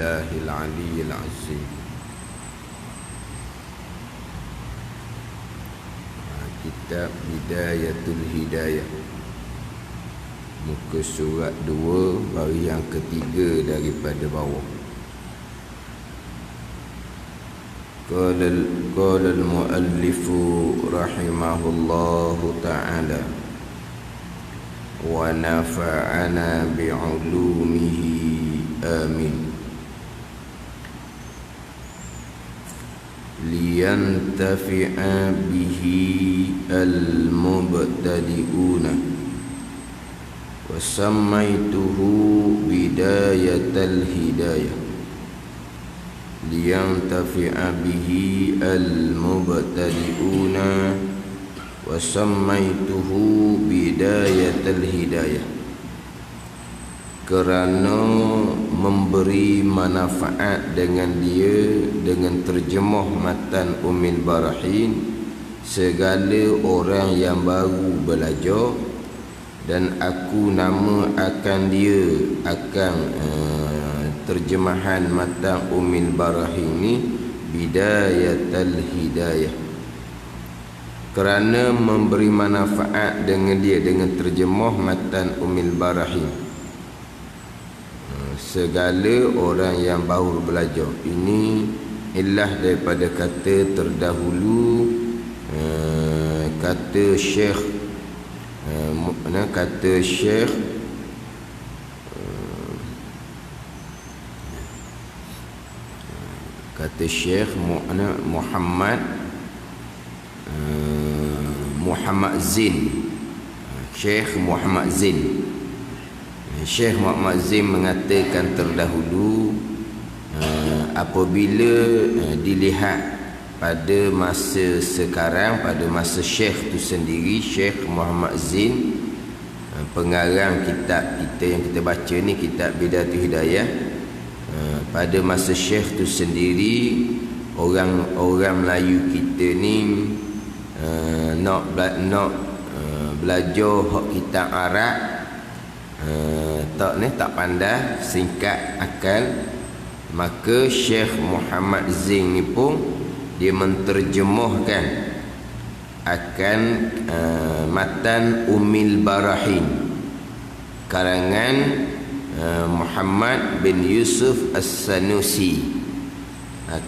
billahil aliyyil azim. Kitab Bidayatul Hidayah, muka surat 2, baris yang ketiga daripada bawah. Qala al-muallifu rahimahullahu ta'ala wa nafa'ana bi'ulumihi amin. Liyantafi'a bihi al-mubtadi'una wa sammaituhu bidayatal hidayah. Liyantafi'a bihi al-mubtadi'una wa sammaituhu bidayatal hidayah, kerana memberi manfaat dengan dia dengan terjemah matan Ummul Barahin segala orang yang baru belajar, dan aku nama akan dia akan terjemahan matan Ummul Barahin ni Bidayatul Hidayah, kerana memberi manfaat dengan dia dengan terjemah matan Ummul Barahin segala orang yang baru belajar. Ini ilah daripada kata terdahulu, kata Syekh Muhammad Zain. Syekh Muhammad Zain mengatakan terdahulu, apabila dilihat pada masa sekarang, pada masa Syekh tu sendiri, Syekh Muhammad Zain, pengarang kitab kita yang kita baca ni, kitab Bidayatul Hidayah, pada masa Syekh tu sendiri, orang Melayu kita ni nak belajar hak kitab Arab, tak pandai, singkat akal. Maka Syekh Muhammad Zain ni pun dia menterjemahkan akan matan Ummul Barahin karangan Muhammad bin Yusuf As-Sanusi.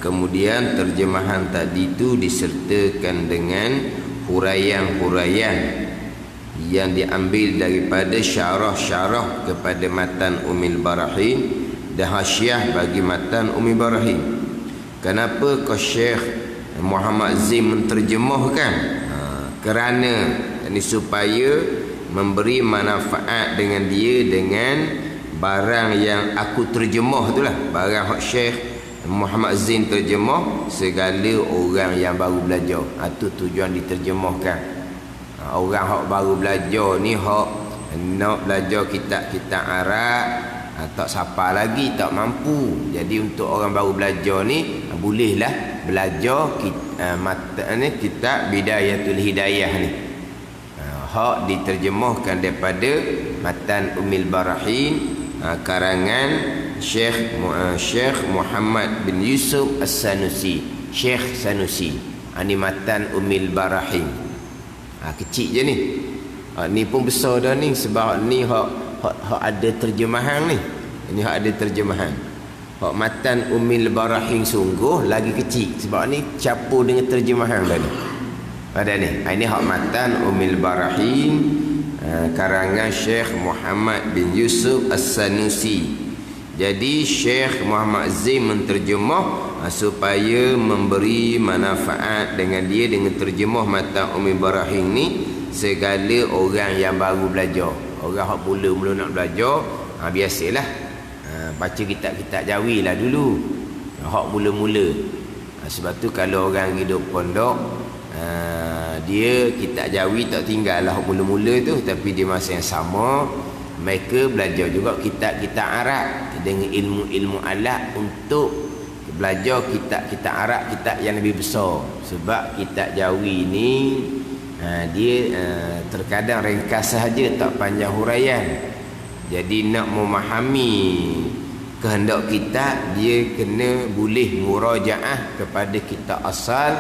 Kemudian terjemahan tadi itu disertakan dengan huraian-huraian yang diambil daripada syarah-syarah kepada matan Ummul Barahin dan hasyiah bagi matan Ummul Barahin. Kenapa kau Syekh Muhammad Zain menterjemahkan? Kerana ini supaya memberi manfaat dengan dia dengan barang yang aku terjemah itulah, barang hak Syekh Muhammad Zain terjemah segala orang yang baru belajar. Itu tujuan diterjemahkan. Orang hak baru belajar ni, hak nak belajar kitab-kitab Arab, tak siapa lagi, tak mampu. Jadi untuk orang baru belajar ni, bolehlah belajar kitab Bidayatul Hidayah ni. Hak diterjemahkan daripada matan Ummul Barahin karangan Syekh Muhammad bin Yusuf As-Sanusi, Syekh Sanusi. Ini matan Ummul Barahin. Kecil je ni. Ni pun besar dah ni, sebab ni hak ada terjemahan ni. Ini hak ada terjemahan. Hak matan Ummul Barahin sungguh lagi kecil, sebab ni campur dengan terjemahan dah ni. Ada ni. Ini hak matan Ummul Barahin karangan Syekh Muhammad bin Yusuf As-Sanusi. Jadi Syekh Muhammad Zain menterjemah supaya memberi manfaat dengan dia dengan terjemah matan Ummul Barahin ni segala orang yang baru belajar. Orang hak mula-mula nak belajar, biasalah baca kitab-kitab Jawi lah dulu, hak mula-mula. Sebab tu kalau orang hidup pondok, dia kitab Jawi tak tinggal lah hak mula-mula tu, tapi di masa yang sama mereka belajar juga kitab-kitab Arab dengan ilmu-ilmu alat untuk belajar kitab-kitab Arab, kitab yang lebih besar. Sebab kitab Jawi ni dia terkadang ringkas sahaja, tak panjang huraian. Jadi nak memahami kehendak kita dia kena boleh murajaah kepada kitab asal,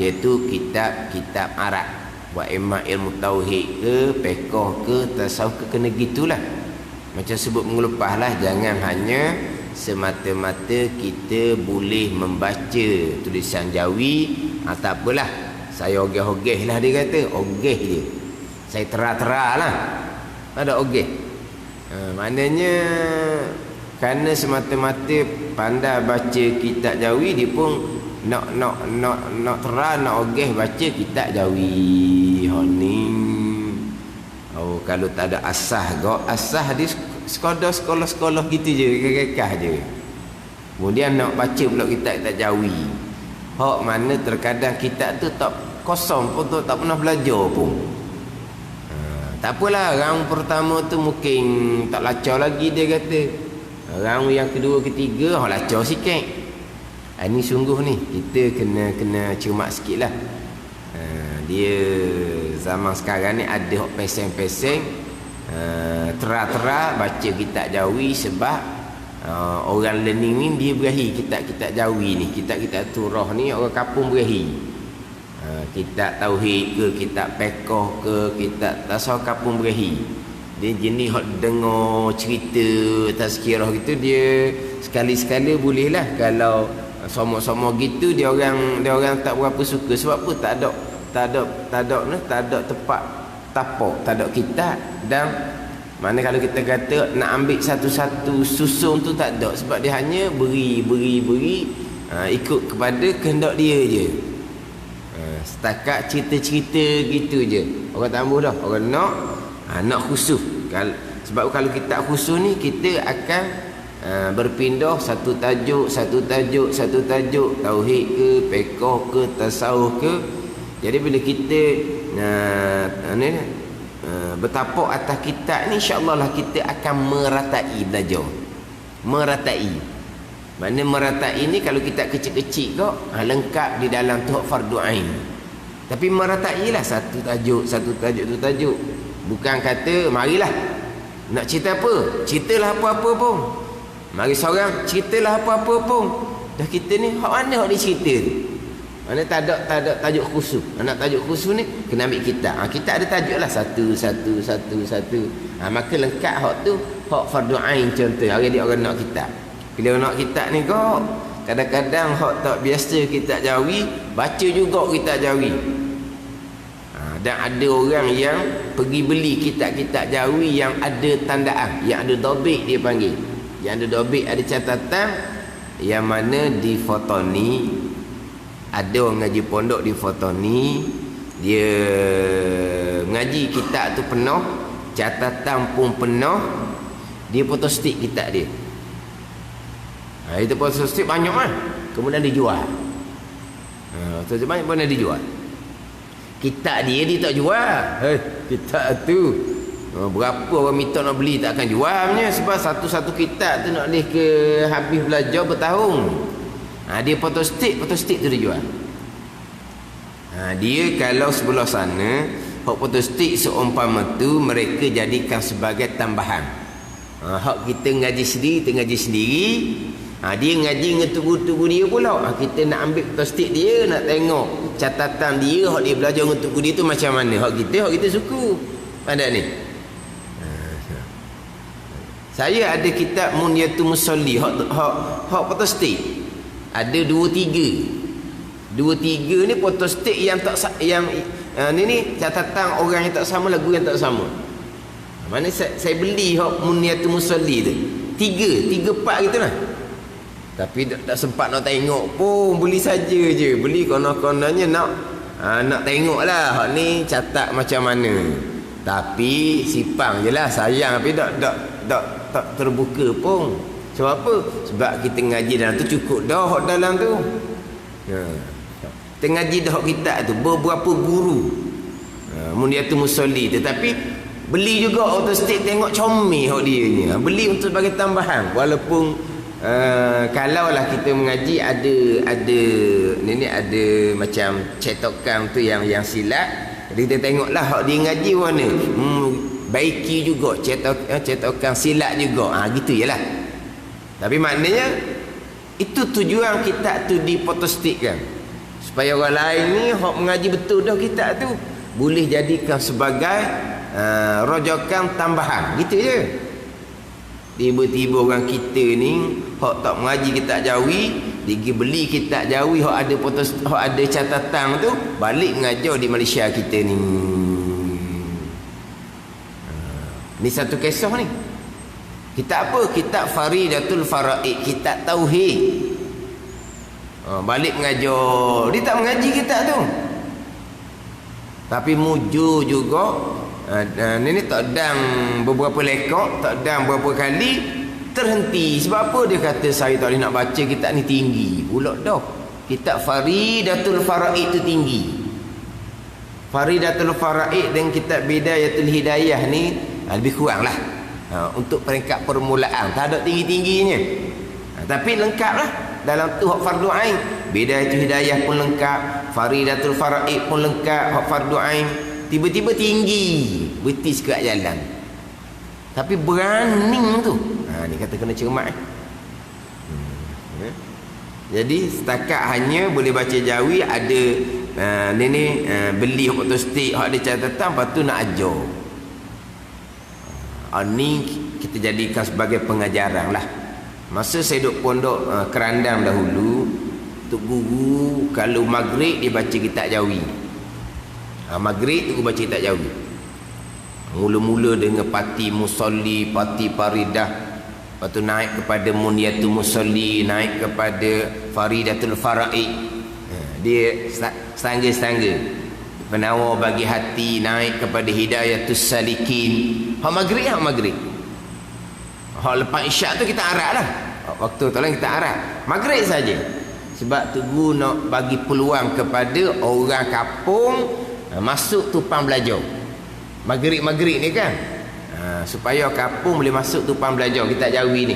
iaitu kitab Arab. Buat imam ilmu tauhid ke, fiqh ke, tasawuf ke, kena gitulah. Macam sebut mengelupas lah, jangan hanya semata-mata kita boleh membaca tulisan Jawi. Tak apalah, saya ogeh-ogeh lah, dia kata ogeh je, saya tera-tera lah, ada ogeh. Maknanya kerana semata-mata pandai baca kitab Jawi, dia pun nak terang, nak ogeh baca kitab Jawi. Kalau tak ada asah di sekadar sekolah-sekolah gitu je, kekeh je. Kemudian nak baca pula kitab Jawi, hak mana terkadang kitab tu tak kosong pun, tak pernah belajar pun. Tak apalah, round pertama tu mungkin tak lacau lagi, dia kata. Round yang kedua, ketiga, lacau sikit. Ini sungguh ni, kita kena cermat sikit lah. Dia zaman sekarang ni ada hak peseng-peseng, tera-tera baca kitab Jawi, sebab orang learning ni dia berahi kitab Jawi ni, kitab-kitab turah ni orang kampung berahi. Kitab tauhid ke, kitab fiqh ke, kitab tasawuf kampung berahi. Dia jenis hak dengar cerita tazkirah gitu, dia sekali-sekala boleh lah. Kalau sama-sama gitu, dia orang tak berapa suka. Sebab apa? Tak ada tempat tapak, tak ada kitab. Dan mana kalau kita kata nak ambil satu-satu susun tu, tak ada. Sebab dia hanya beri ikut kepada kehendak dia je. Setakat cerita-cerita gitu je. Orang tambah dah, orang nak khusus. Sebab kalau kita khusus ni, kita akan berpindah satu tajuk, tauhid ke, fiqh ke, tasawuf ke. Jadi bila kita bertapak atas kitab ni, insya-Allah lah kita akan meratai belajar. Meratai. Maknanya meratai ni kalau kita kecil-kecil kok, lengkap di dalam tu fardu ain. Tapi meratai lah satu tajuk. Bukan kata marilah nak cerita apa, ceritalah apa-apa pun. Mari seorang ceritalah apa-apa pun. Dah kita ni hak mana hak dia cerita tu? Mana tak ada tajuk khusus. Nak tajuk khusus ni kena ambil kita. Kita ada tajuk lah satu. Maka lengkap hak tu, hak fardu ain contoh. Hari dia orang nak kitab. Bila nak kitab ni kok, kadang-kadang hak tak biasa kitab Jawi, baca juga kitab Jawi. Dan ada orang yang pergi beli kitab-kitab Jawi yang ada tandaan, yang ada dobik, dia panggil. Yang ada dobik, ada catatan, yang mana di fotoni. Ada orang ngaji pondok di fotoni, dia ngaji kitab tu penuh, catatan pun penuh, dia photostik kitab dia. Itu photostik banyak kan, kemudian dijual. Photostik banyak, kemudian dijual. Kitab dia tak jual. Kitab tu berapa orang minta nak beli, tak akan jualnya. Sebab satu-satu kitab tu nak ke habis belajar bertahun. Dia photostik tu dia jual. Dia kalau sebelah sana, hak photostik seumpama tu mereka jadikan sebagai tambahan. Hak kita ngaji sendiri, dia ngaji dengan tubuh-tubuh dia pula. Kita nak ambil photostik dia, nak tengok catatan dia, hak dia belajar dengan tubuh dia tu macam mana. Hak kita suku. Pada ni. Saya ada kitab Munyatul Musalli, hak photostik. Ada 2-3 ni photostik yang ni catatan orang yang tak sama, lagu yang tak sama. Mana saya beli hak Munyatul Musalli tu 3 part gitu lah. Tapi tak sempat nak tengok pun, beli saja je. Beli konon-kononnya nak tengok lah hak ni catat macam mana. Tapi simpang je lah, sayang. Tapi tak terbuka pun. Sebab apa? Sebab kita ngaji dalam tu cukup dah hak dalam tu. Kita ngaji dah hak kitab tu beberapa guru. Munyatul Musalli, tetapi beli juga photostik, tengok comel hak dia ni. Beli untuk sebagai tambahan. Walaupun kalaulah kita mengaji ada macam cetakan tu yang silat, jadi kita tengoklah hak dia ngaji mana. Baiki juga cetakan silat juga. Gitu jelah. Tapi maknanya itu tujuan kitab tu dipotostikkan supaya orang lain ni hok mengaji betul dah kitab tu boleh jadikan sebagai rojokan tambahan. Gitu je. Tiba-tiba orang kita ni hok tak mengaji kitab Jawi, pergi beli kitab Jawi hok ada hok ada catatan tu, balik mengajar di Malaysia kita ni. Ni satu kisah ni. Kitab apa? Kitab Faridatul Faraid, kitab tauhid. Balik mengajar, dia tak mengaji kitab tu. Tapi mujur juga. Ni tak dang beberapa lekok, tak dang beberapa kali terhenti. Sebab apa dia kata saya tak boleh nak baca kitab ni tinggi. Pulak dah. Kitab Faridatul Faraid tu tinggi. Faridatul Faraid dan kitab Bidayatul Hidayah ni lebih kurang lah. Untuk peringkat permulaan tak ada tinggi-tingginya. Tapi lengkap lah. Dalam tu hak fardu ain. Bidayatul Hidayah pun lengkap, Faridatul Faraid pun lengkap, hak fardu ain. Tiba-tiba tinggi, betis ke jalan. Tapi berani tu. Ni kata kena cermat. Jadi setakat hanya boleh baca Jawi, ada beli otostik hak ada catatan, lepas tu nak ajar. Ni kita jadikan sebagai pengajaran lah. Masa saya duduk pondok Kerandam dahulu, tok guru kalau maghrib dia baca kitab Jawi. Maghrib tu baca kitab Jawi. Mula-mula dengan pati musalli, pati faridah, lepas tu naik kepada muniyatul musalli, naik kepada Faridatul Faraid. Dia setangga-setangga. Penawar bagi hati, naik kepada Hidayatus Salikin. Hak maghrib, hak maghrib. Hak lepas isyak tu kita arak lah. Waktu tu lah kita arak. Maghrib saja. Sebab tu guru nak bagi peluang kepada orang kampung masuk tupang belajar. Maghrib-maghrib ni kan. Supaya kampung boleh masuk tupang belajar kitab Jawi ni.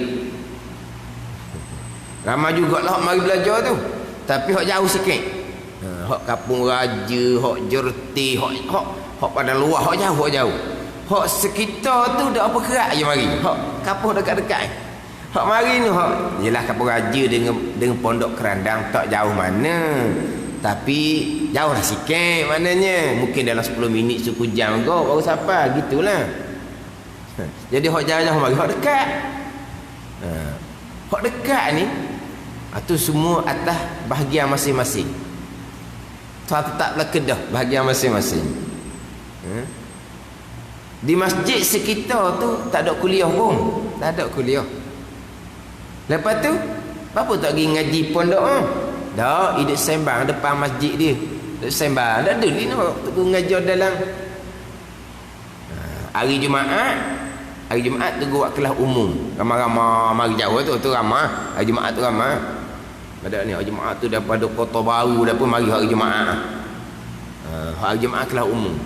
Ramai jugalah hak mari belajar tu. Tapi hak jauh sikit. Hak kampung raja, hak jerti, hak pada luar, hak jauh. Hak sekitar tu dah apa kerak je mari. Hak kampung dekat-dekat. Hak mari ni hak jelas kampung raja dengan pondok Kerandang tak jauh mana. Tapi jauh lah sikit maknanya. Mungkin dalam 10 minit suku jam kau baru sampai, gitulah. Jadi hak jauh-jauh mari, hak dekat. Hak dekat ni itu semua atas bahagian masing-masing. Tetaplah kedah bahagian masing-masing. Di masjid sekitar tu tak ada kuliah pun. Tak ada kuliah. Lepas tu apa tak pergi ngaji pondok dah hidup sembang depan masjid dia. Hidup sembang. Tak ada ni nak ngajar dalam hari Jumaat. Hari Jumaat tu buat kelas umum. Ramai-ramai mari jauh tu ramai. Hari Jumaat tu ramai. Pada ni hari Jumaat tu daripada Kota Baru dah pun mari hari Jumaat. Hari Jumaat kelas umum.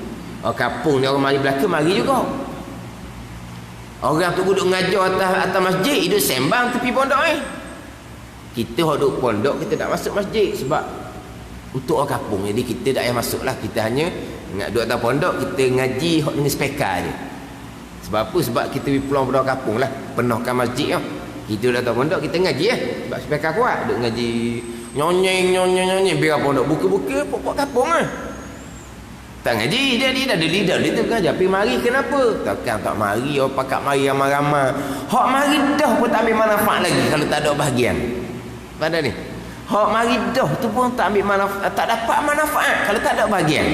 Orang kampung ni orang mari belakang mari juga. Orang tu duduk ngajar atas masjid, hidup sembang tepi pondok Kita duduk pondok, kita tak masuk masjid sebab untuk orang kampung. Jadi kita tak payah masuk lah. Kita hanya duduk atas pondok, kita ngaji dengan speaker je. Sebab apa? Sebab kita peluang pada orang kampung lah. Penuhkan masjid Kita duduk atas pondok, kita ngaji sebab speaker kuat. Duduk ngaji nyonyeng biar pondok buka-buka pokok kampung tak ngaji, dia ada leader dia tu kan. Tapi mari kenapa? Takkan tak mari, orang pakat mari ramai-ramai. Hak mari dah pun tak ambil manfaat lagi kalau tak ada bahagian. Pada ni. Hak mari dah tu pun tak ambil manfaat, tak dapat manfaat kalau tak ada bahagian.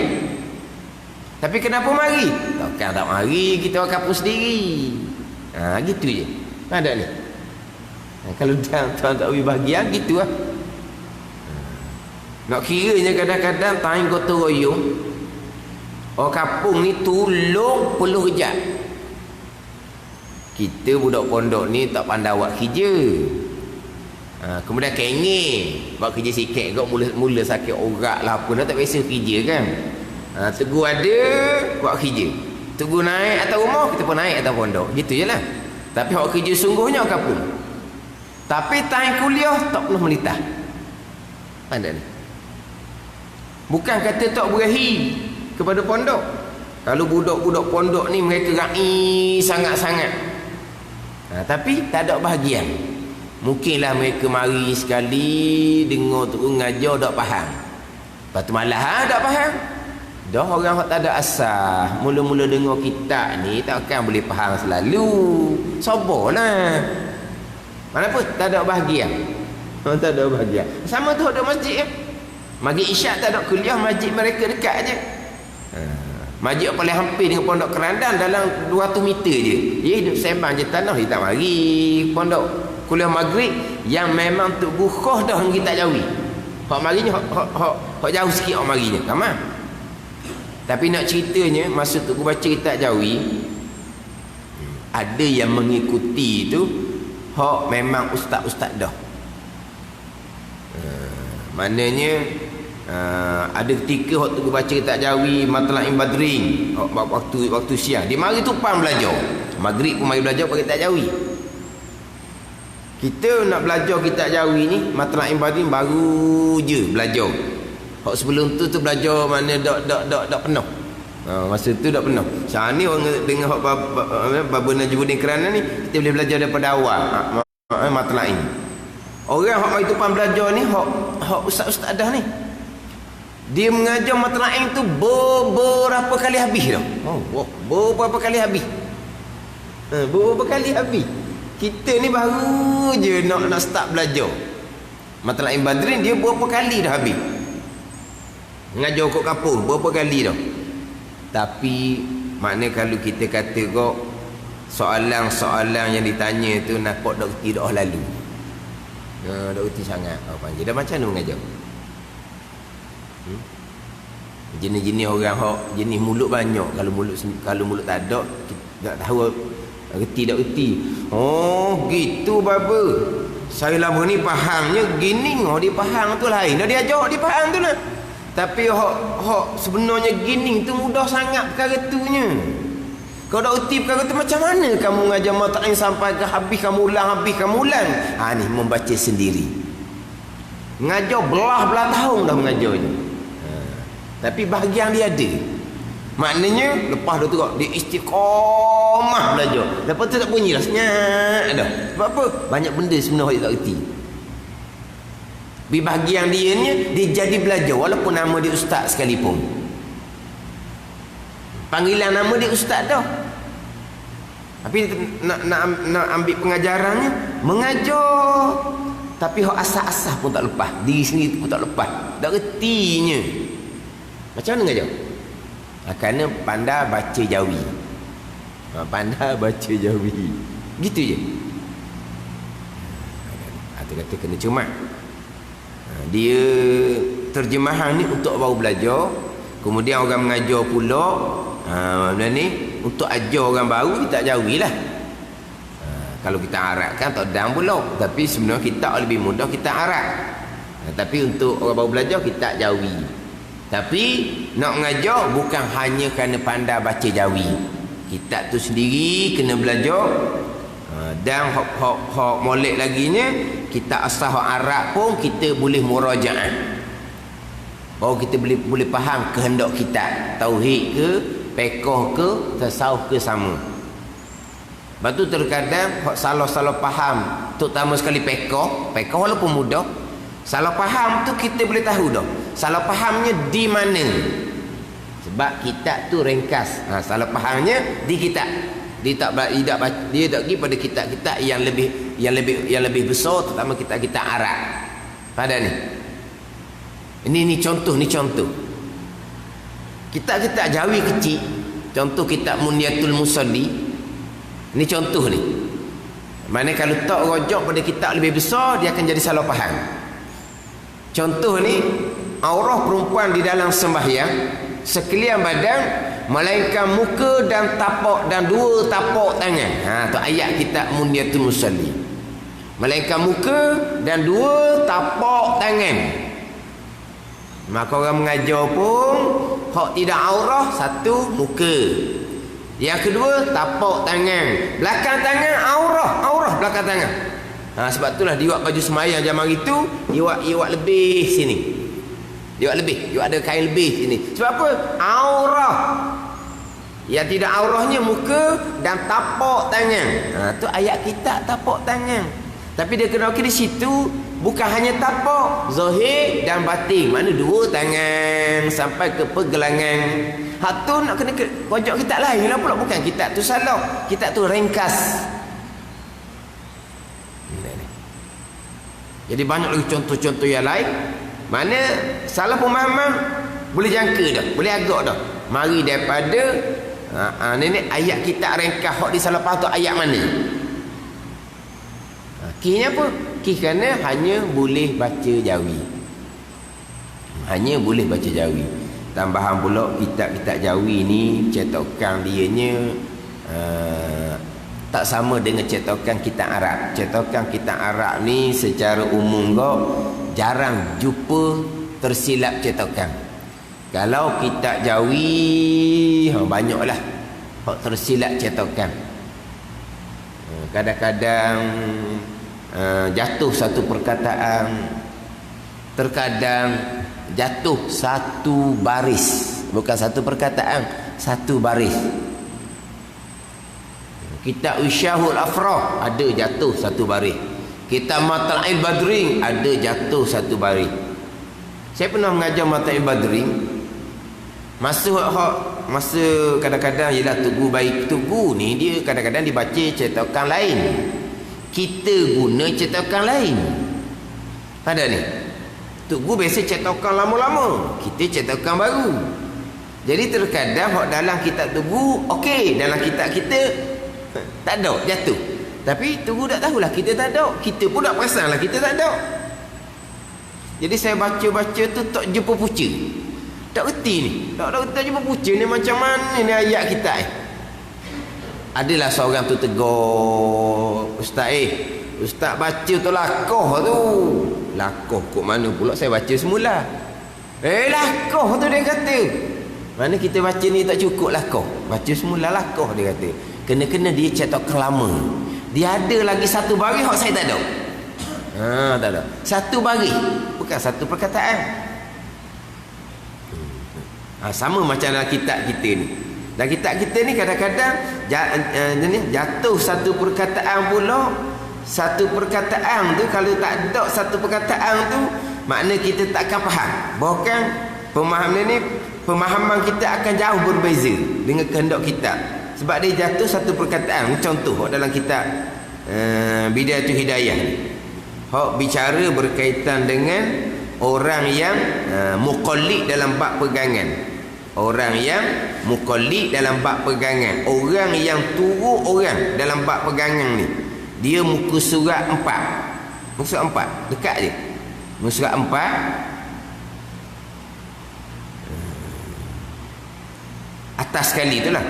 Tapi kenapa mari? Takkan tak mari, kita orang kampung sendiri. Gitu je. Ada ni. Kalau tuan tak ambil bahagian, gitu lah. Nak kiranya kadang-kadang time gotong royong. Orang kampung ni tolong peluh kejap. Kita budak pondok ni tak pandai buat kerja. Kemudian kengeng buat kerja sikit kau mula sakit orak lah apa, dah tak biasa kerja kan. Tegur ada buat kerja, tegur naik atas rumah, kita pun naik atas pondok, gitu je lah. Tapi hak kerja sungguhnya orang kampung. Tapi time kuliah tak pernah melitah. Pandai ni. Bukan kata tak berahi kepada pondok. Kalau budak-budak pondok ni mereka rai sangat-sangat. Tapi tak ada bahagian. Mungkinlah mereka mari sekali dengar tu ngajar tak faham. Lepas tu malah tak faham. Dah orang yang tak ada asal, mula-mula dengar kitab ni takkan boleh faham selalu. Sabarlah. Kenapa? Tak ada bahagia. Tak ada bahagia. Sama tu ada masjid. Maghrib isyak tak ada kuliah, masjid mereka dekat aje. Masjid paling hampir dengan pondok Kerandan dalam 200 meter je. Dia hidup sembang je tanah, dia tak mari pondok kuliah maghrib yang memang untuk bukhah dah kita jauhi. Hak marinya hak jauh sikit hak marinya. Tamam. Tapi nak ceritanya masa tu aku baca kitab Jawi, ada yang mengikuti tu hak memang ustaz-ustaz dah. Maknanya ada ketika waktu aku baca kitab Jawi Matla'in Badrin, waktu siang dia mari tumpang belajar. Maghrib pun mari belajar pakai kitab Jawi. Kita nak belajar kitab Jawi ni Matla'in Badrin baru je belajar. Hak sebelum tu belajar mana dak penuh. Masa tu dak penuh. Sekarang ni orang dengan hak Baba Najmuddin Kerana ni kita boleh belajar daripada awal. Matla'in. Orang hak mai tumpang belajar ni hak ustaz-ustaz dah ni. Dia mengajar Matla'in tu beberapa kali habis dah. Beberapa kali habis. Beberapa kali habis. Kita ni baru je nak start belajar. Matla'in Badrin dia berapa kali dah habis. Mengajar kot kapur berapa kali dah. Tapi makna kalau kita kata kok soalan-soalan yang ditanya tu nampak dak reti dah lalu. Dak reti sangat. Panggil dah macam mana mengajar? Jenis-jenis orang hok jenis mulut banyak. Kalau mulut tak ada kita tak tahu reti tak reti. Oh gitu baba. Saya lama ni fahamnya gini. Dia faham tu lain. Dia ajar dia faham tu lah. Tapi hok sebenarnya gini tu mudah sangat perkara tunya. Kau dah reti perkara tu macam mana kamu ngajar Matla'in sampai ke habis kamu ulang. Ni membaca sendiri. Ngajar belah-belah tahun dah mengajarnya. Tapi bahagian dia ada. Maknanya lepas tu tengok dia istiqamah belajar. Lepas tu tak bunyi dah senyap dah. Sebab apa? Banyak benda sebenarnya dia tak reti. Di bahagian dia jadi belajar walaupun nama dia ustaz sekalipun. Panggilan nama dia ustaz dah. Tapi nak ambil pengajarannya mengajar. Tapi hak asas-asas pun tak lepas. Diri sendiri pun tak lepas. Tak retinya. Macam mana ngajar? Kerana pandai baca Jawi. Pandai baca Jawi. Gitu je. Kata kena cermat. Dia terjemahan ni untuk baru belajar. Kemudian orang mengajar pula. Ni untuk ajar orang baru kita Jawi lah. Kalau kita Arab kan tak dang pula. Tapi sebenarnya kita lebih mudah kita Arab. Tapi untuk orang baru belajar kita Jawi. Tapi nak mengajar bukan hanya kerana pandai baca Jawi. Kitab tu sendiri kena belajar. Dan hak molek laginya kita asal hak Arab pun kita boleh murajaah. Baru kita boleh faham kehendak kita. Tauhid ke, fiqh ke, tasawuf ke sama. Lepas tu terkadang hak salah-salah faham, terutama sekali fiqh walaupun mudah, salah faham tu kita boleh tahu dah. Salah fahamnya di mana? Sebab kitab tu ringkas. Salah fahamnya di kitab. Dia tak pergi pada kitab-kitab yang lebih besar, terutama kitab-kitab Arab. Pada ni. Ini contoh. Kitab-kitab Jawi kecil, contoh kitab Munyatul Musalli. Ini contoh ni. Mana kalau tak rojak pada kitab lebih besar, dia akan jadi salah faham. Contoh ni, aurah perempuan di dalam sembahyang sekalian badan melainkan muka dan tapak dan dua tapak tangan. Tu ayat kitab Munyatul Musalli. Melainkan muka dan dua tapak tangan. Maka orang mengajar pun hak tidak aurah satu muka. Yang kedua tapak tangan. Belakang tangan aurah belakang tangan. Sebab itulah dia buat baju sembahyang zaman itu dia buat lebih sini. Dia ada kain lebih sini. Sebab apa? Aurah. Yang tidak aurahnya muka dan tapak tangan. Tu ayat kitab tapak tangan. Tapi dia kena okey di situ bukan hanya tapak, zahir dan batin. Mana dua tangan sampai ke pergelangan. Hak tu nak kena pojok kitab lain lah pula. Bukan kitab tu salah. Kitab tu ringkas. Jadi banyak lagi contoh-contoh yang lain. Mana salah pemahaman boleh jangka dah, boleh agak dah. Mari daripada ni ayat kitab ringkas hak di salah faham tu ayat mana? Kisnya apa? Kis kerana hanya boleh baca Jawi. Hanya boleh baca Jawi. Tambahan pula kitab-kitab Jawi ni cetakan dianya tak sama dengan cetakan kitab Arab. Cetakan kitab Arab ni secara umum kau jarang jumpa tersilap cetakan. Kalau kitab Jawi banyaklah hak tersilap cetakan. Kadang-kadang jatuh satu perkataan, terkadang jatuh satu baris, bukan satu perkataan, satu baris. Kitab Wisyahul Afrah ada jatuh satu baris. Kitab Matla'il Badrin ada jatuh satu baris. Saya pernah mengajar Matla'il Badrin. Masa kadang-kadang ialah Tugu baik. Tugu ni dia kadang-kadang dibaca cetakan lain. Kita guna cetakan lain. Ada ni. Tugu biasa cetakan lama-lama. Kita cetakan baru. Jadi terkadang hak dalam kitab Tugu okey, dalam kitab kita tak ada, jatuh. Tapi Tugu tak tahulah kita tak ada. Kita pun tak perasanlah kita tak ada. Jadi saya baca-baca tu tak jumpa puca. Tak reti ni. Tak jumpa puca ni macam mana ni ayat kita Adalah seorang tu tegur, Ustaz baca tu lakoh tu. Lakoh kok mana pula saya baca semula. Lakoh tu dia kata. Mana kita baca ni tak cukup lakoh. Baca semula lakoh dia kata. Kena-kena dia cetak lama. Dia ada lagi satu baris hak saya tak ada. Tak ada. Satu baris, bukan satu perkataan. Sama macam dalam kitab kita ni. Dan kitab kita ni kadang-kadang jatuh satu perkataan pula. Satu perkataan tu kalau tak ada satu perkataan tu, makna kita tak akan faham. Bahkan pemahaman kita akan jauh berbeza dengan kehendak kitab. Sebab dia jatuh satu perkataan. Contoh dalam kitab Bidayatul Hidayah ni, hak bicara berkaitan dengan orang yang muqallid dalam bab pegangan. Orang yang muqallid dalam bab pegangan, orang yang turut orang dalam bab pegangan ni, dia muka surat 4. Muka surat 4 dekat je. Muka surat 4 atas sekali itulah.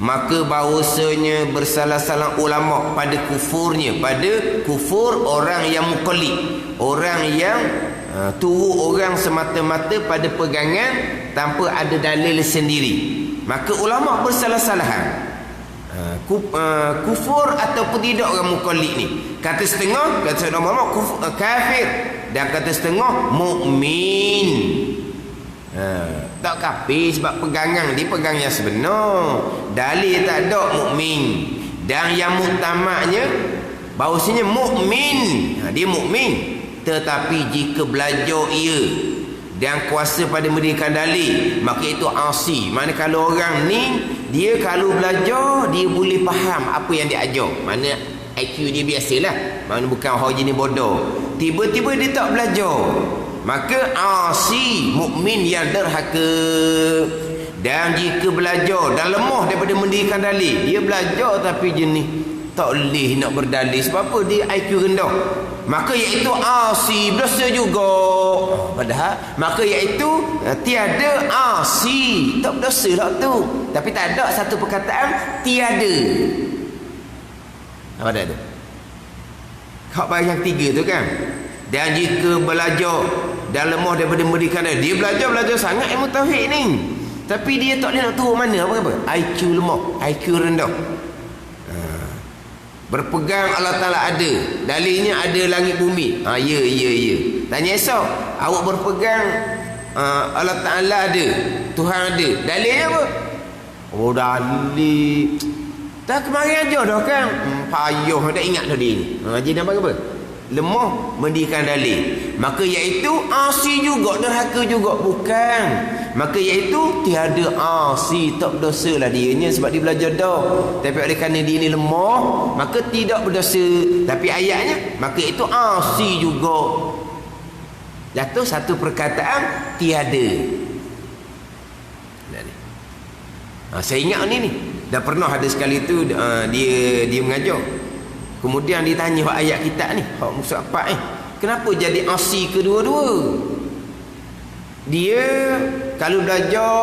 Maka bahawasanya bersalah-salah ulama pada kufurnya, pada kufur orang yang muqallid, orang yang turut orang semata-mata pada pegangan tanpa ada dalil sendiri. Maka ulama bersalah-salahan. Kufur ataupun tidak orang muqallid ni. Kata setengah, kata ulama kafir, dan kata setengah mukmin. Tak kafir sebab pegangan dia pegang yang sebenar. Dalil tak ada mukmin. Dan yang muktamadnya bahawasanya mukmin. Dia mukmin. Tetapi jika belajar ia dan kuasa pada mendirikan dalil, maka itu asi. Mana kalau orang ni dia kalau belajar dia boleh faham apa yang dia ajar. Mana IQ dia biasalah. Mana bukan orang jenis bodoh. Tiba-tiba dia tak belajar, maka asi, mukmin yang derhaka. Dan jika belajar dan lemah daripada mendirikan dalil, dia belajar tapi jenis tak boleh nak berdalil. Sebab apa? Dia IQ rendah. Maka iaitu asi, berdosa juga. Padahal maka iaitu tiada asi, tak berdosa lah tu. Tapi tak ada satu perkataan tiada. Apa dah tu? Hak baris yang 3 tu kan. Dan jika belajar dan lemah daripada mendirikan dalil, dia belajar sangat ilmu tauhid ni, tapi dia tak boleh nak turun mana. Apa? IQ lemah, IQ rendah. Berpegang Allah Ta'ala ada, dalilnya ada langit bumi. Ya. Tanya esok, awak berpegang Allah Ta'ala ada, Tuhan ada, dalilnya apa? Oh, dalil Tak kemarin aja dah kan. Payuh dah ingat dah dia ni. Ngaji nampak apa? Lemah mendirikan dalil. Maka iaitu asi juga, derhaka juga. Bukan. Maka iaitu tiada asi, tak berdosa lah dianya sebab dia belajar dah. Tapi oleh kerana dia ni lemah, maka tidak berdosa. Tapi ayatnya, maka itu asi juga. Jatuh satu perkataan tiada. Saya ingat ni. Dah pernah ada sekali tu dia mengajar. Kemudian ditanya hak ayat kitab ni, hak muka 4 ni. Kenapa jadi asi kedua-dua? Dia kalau belajar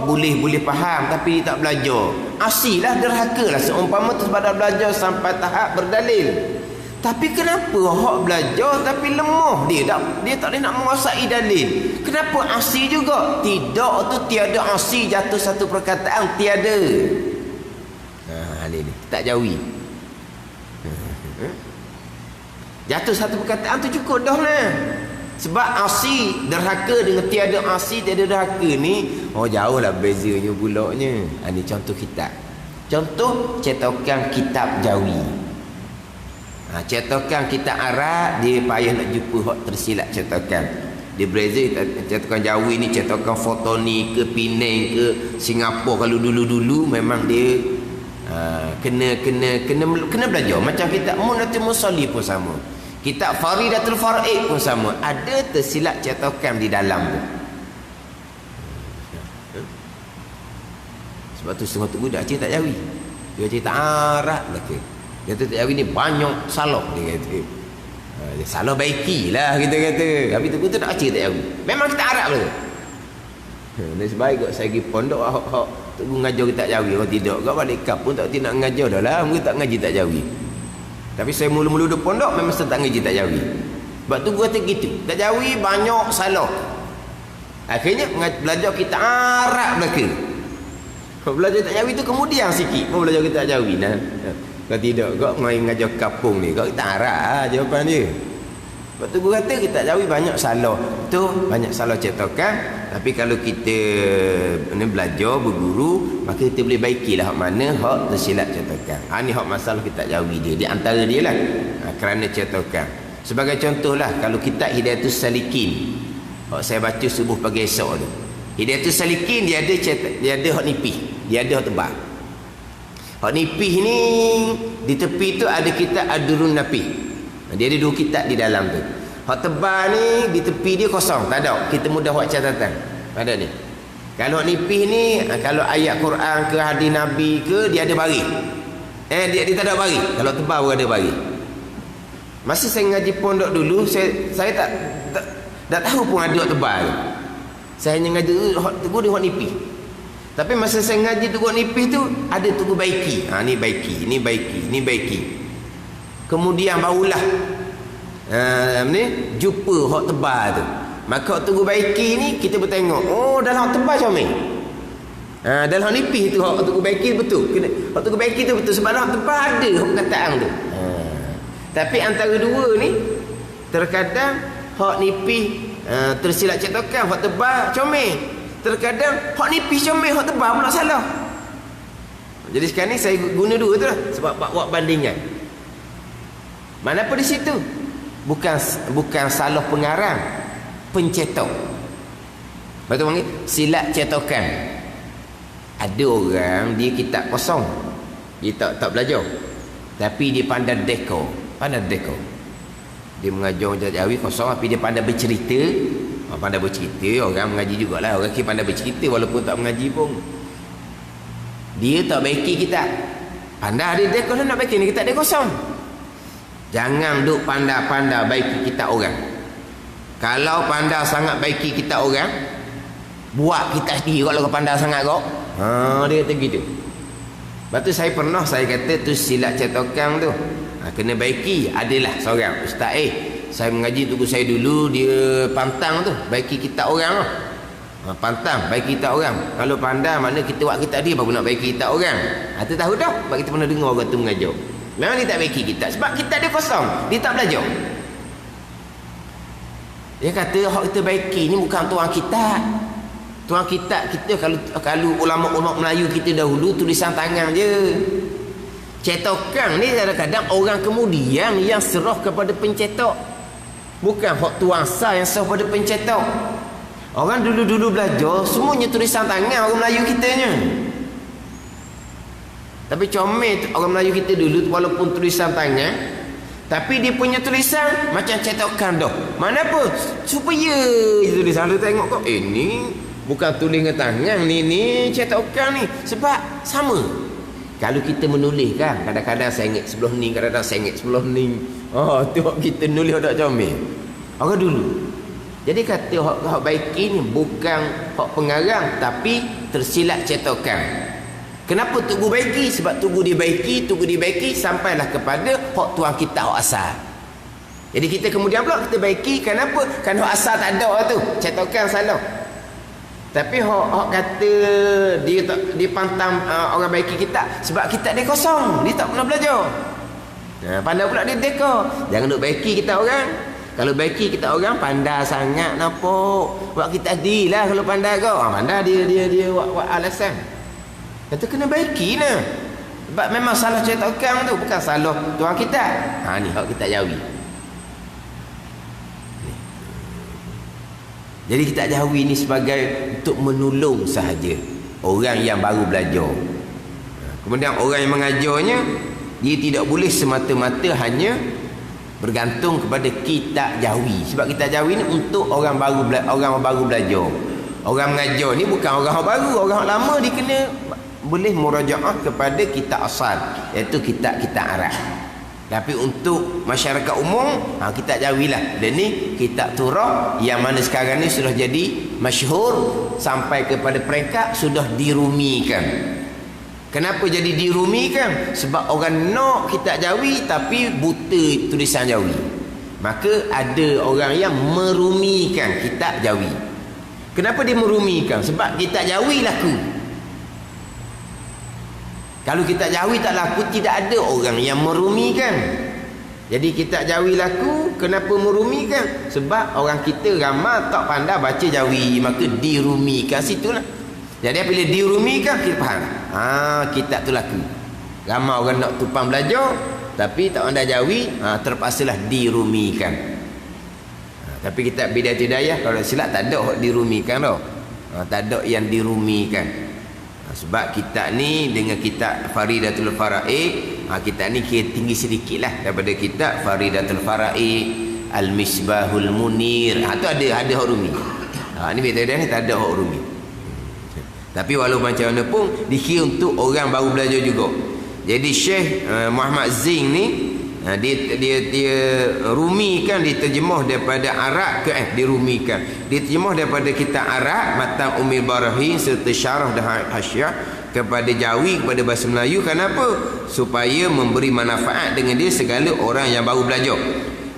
boleh faham tapi dia tak belajar. Asilah, derhakalah seumpama tu sebab dah belajar sampai tahap berdalil. Tapi kenapa hak belajar tapi lemah dia tak boleh nak menguasai dalil? Kenapa asi juga? Tidak, tu tiada asi, jatuh satu perkataan tiada. Ni tak jawi. Jatuh satu perkataan tu cukup dah lah. Sebab asi, derhaka dengan tiada asi, tiada derhaka ni, jauh lah bezanya pulaknya. Ni contoh kitab. Contoh cetakan kitab Jawi. Cetakan kitab Arab, dia payah nak jumpa hak tersilap cetakan. Dia beza cetakan Jawi ni, cetakan Fotoni ke Penang ke Singapura. Kalau dulu-dulu memang dia kena belajar. Macam kitab Munatul Musalli pun sama. Kitab Faridatul Far'id pun sama. Ada tersilap cetakan di dalam tu. Sebab tu setengah tu dah cerita Jawi. Dia cerita Arab belaka. Dia tu Jawi ni banyak salah dia kata. Salah baiki lah kita kata. Tapi tu pun tu nak cerita Jawi. Memang kita Arab lah. Ni sebaik kot saya pergi pondok hak tu ngajar kitab Jawi. Kalau tidak kau balik kap pun tak nak ngajar dah lah. Mungkin tak ngaji kitab Jawi. Tapi saya mula-mula duduk pondok memang saya tak ngaji kitab Jawi. Sebab tu gua kata gitu. Kitab Jawi banyak salah. Akhirnya belajar kitab Arab belaka. Kau belajar kitab Jawi tu kemudian sikit kau belajar kitab Jawi nah. Kalau tidak kau main ngajar kapung ni kau kitab Arab jawapan dia. Sebab tu gua kata kitab Jawi banyak salah. Tu banyak salah cetakan. Tapi kalau kita belajar berguru, maka kita boleh baikilah hak mana hak tersilap cetakan. Ni hak masalah kitab Jawi dia. Di antara dia lah. Kerana cetakan. Sebagai contohlah kalau kitab Hidayatus Salikin. Hak saya baca subuh pagi esok tu. Hidayatus Salikin dia ada hak nipih. Dia ada hak tebal. Hak nipih ni di tepi tu ada kitab Ad-Durrun Napih. Dia ada 2 kitab di dalam tu. Hak tebal ni di tepi dia kosong, tak ada. Kita mudah buat catatan. Ada ni. Kalau hak nipih ni, kalau ayat Quran ke hadis Nabi ke, dia ada baris. Dia tak ada baris. Kalau tebal pun ada baris. Masa saya ngaji pondok dulu, saya tak tahu pun ada hak tebal. Saya hanya ngaji hak tegur dia hak nipih. Tapi masa saya ngaji tegur nipih tu, ada tegur baiki. Ni baiki, ni baiki, ni baiki. Kemudian barulah jumpa hak tebal tu. Maka hak tunggu baiki ni kita bertengok. Dalam hak tebal macam ni. Dalam hak nipih tu hak tunggu baiki betul. Hak tunggu baiki tu betul sebab dalam hak tebal ada hak perkataan tu. Tapi antara dua ni terkadang hak nipih tersilap cetakan, hak tebal comel. Terkadang hak nipih comel, hak tebal pula salah. Jadi sekarang ni saya guna dua tu lah sebab buat bandingan. Mana apa di situ? Bukan salah pengarang, pencetak. Betul panggil silap cetakan. Ada orang dia kitab kosong. Dia tak belajar. Tapi dia pandai dekor. Dia mengajar macam Jawi kosong tapi dia pandai bercerita. Pandai bercerita, orang mengaji jugalah. Orang kira pandai bercerita walaupun tak mengaji pun. Dia tak baiki kitab. Pandai dia dekor nak baiki ni kitab dia kosong. Jangan duk pandai-pandai baiki kitab orang. Kalau pandai sangat baiki kitab orang, buat kitab sendiri kalau pandai sangat kau. Dia kata gitu. Lepas tu saya kata tu silap cetakan tu. Kena baiki. Adalah seorang ustaz saya mengaji tugu saya dulu, dia pantang tu baiki kitab orang lah. Pantang baiki kitab orang. Kalau pandai mana kita buat kitab dia baru nak baiki kitab orang. Kita tahu dah sebab kita pernah dengar orang tu mengajar. Memang dia tak baiki kitab sebab kitab dia kosong, dia tak belajar. Dia kata hak kita baiki ni bukan tuan kitab. Tuan kitab kita kalau ulama-ulama Melayu kita dahulu tulisan tangan je. Cetakan ni kadang-kadang orang kemudian yang serah kepada pencetak. Bukan hak tuan asal yang serah pada pencetak. Orang dulu-dulu belajar semuanya tulisan tangan orang Melayu kitanya. Tapi comel orang Melayu kita dulu walaupun tulisan tangan, tapi dia punya tulisan macam cetakan dah. Mana apa? Supaya tulisan tu tengok kau, ni bukan tulis dengan tangan ni cetakan ni. Sebab sama. Kalau kita menulis kan, kadang-kadang sengit sebelah ni, kadang-kadang sengit sebelah ni. Oh, tengok kita nulis dak comel. Orang dulu. Jadi kata hak baiki ni bukan hak pengarang tapi tersilap cetakan. Kenapa tugu baiki? Sebab tugu dibaiki sampailah kepada hak tuan kita hak asal. Jadi kita kemudian pula kita baiki, kenapa? Kan hak asal tak ada tu, cetakan salah. Tapi hak kata dia pantang orang baiki kita sebab kita dia kosong, dia tak pernah belajar. Pandai pula dia deka. Jangan duk baiki kita orang. Kalau baiki kita orang pandai sangat nampak. Buat kita adilah kalau pandai kau. Pandai dia buat alasan. Kata kena baiki lah. Sebab memang salah cetakan tu, bukan salah tuan kita. Ni hak kita jawi. Jadi kita jawi ni sebagai untuk menolong sahaja orang yang baru belajar. Kemudian orang yang mengajarnya, dia tidak boleh semata-mata hanya bergantung kepada kitab jawi. Sebab kitab jawi ni untuk orang baru belajar. Orang mengajar ni bukan orang baru, orang lama dia kena boleh murajaah kepada kitab asal, iaitu kitab Arab. Tapi untuk masyarakat umum, kitab jawi lah. Dan ni kitab Turah yang mana sekarang ni sudah jadi masyhur sampai kepada peringkat sudah dirumikan. Kenapa jadi dirumikan? Sebab orang nak kitab jawi tapi buta tulisan jawi. Maka ada orang yang merumikan kitab jawi. Kenapa dia merumikan? Sebab kitab jawi laku. Kalau kitab jawi tak laku, tidak ada orang yang merumikan. Jadi kitab jawi laku, kenapa merumikan? Sebab orang kita ramai tak pandai baca jawi, maka dirumikan situlah. Jadi bila dirumikan, kita faham. Kitab tu laku. Ramai orang nak tupang belajar, tapi tak pandai jawi, terpaksalah dirumikan. Tapi kitab Bidayatul Hidayah, kalau silap tak ada yang dirumikan tau. Tak ada yang dirumikan. Sebab kitab ni dengan kitab Faridatul Faraid, kitab ni kira tinggi sedikit lah daripada kitab Faridatul Faraid, Al-Misbahul Munir. Tu ada hak rumi. Ni Bidayatul Hidayah ni tak ada hak rumi. Tapi walaupun macam mana pun dikira untuk orang baru belajar juga. Jadi Syekh Muhammad Zing ni dia rumikan, diterjemah daripada Arab ke dirumikan. Diterjemah daripada kitab Arab Matan Ummil Barahin serta syarah dan hasyiah kepada jawi kepada bahasa Melayu. Kenapa? Supaya memberi manfaat dengan dia segala orang yang baru belajar.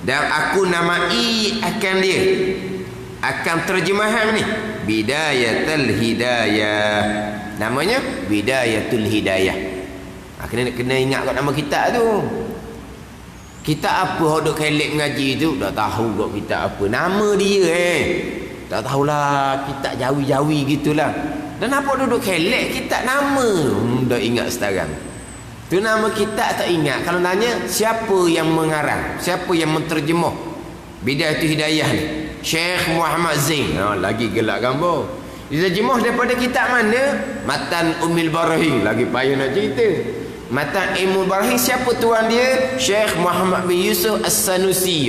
Dan aku namai akan dia, akan terjemahan ni Bidayatul Hidayah. Namanya Bidayatul Hidayah. Kena ingat kat nama kitab tu. Kitab apa hok duk kelek mengaji tu? Tak tahu kok kitab apa. Nama dia tak tahulah, kitab jawi-jawi gitulah. Dan apa duduk kelek kitab nama? Dah ingat sekarang. Tu nama kitab tak ingat. Kalau tanya siapa yang mengarang, siapa yang menterjemah Bidayatul Hidayah ni? Syekh Muhammad Zain. Lagi gelak gambar. Diterjemah daripada kitab mana? Matan Ummil Barahin. Lagi payah nak cerita. Matan Ummil Barahin, siapa tuan dia? Syekh Muhammad bin Yusuf As-Sanusi.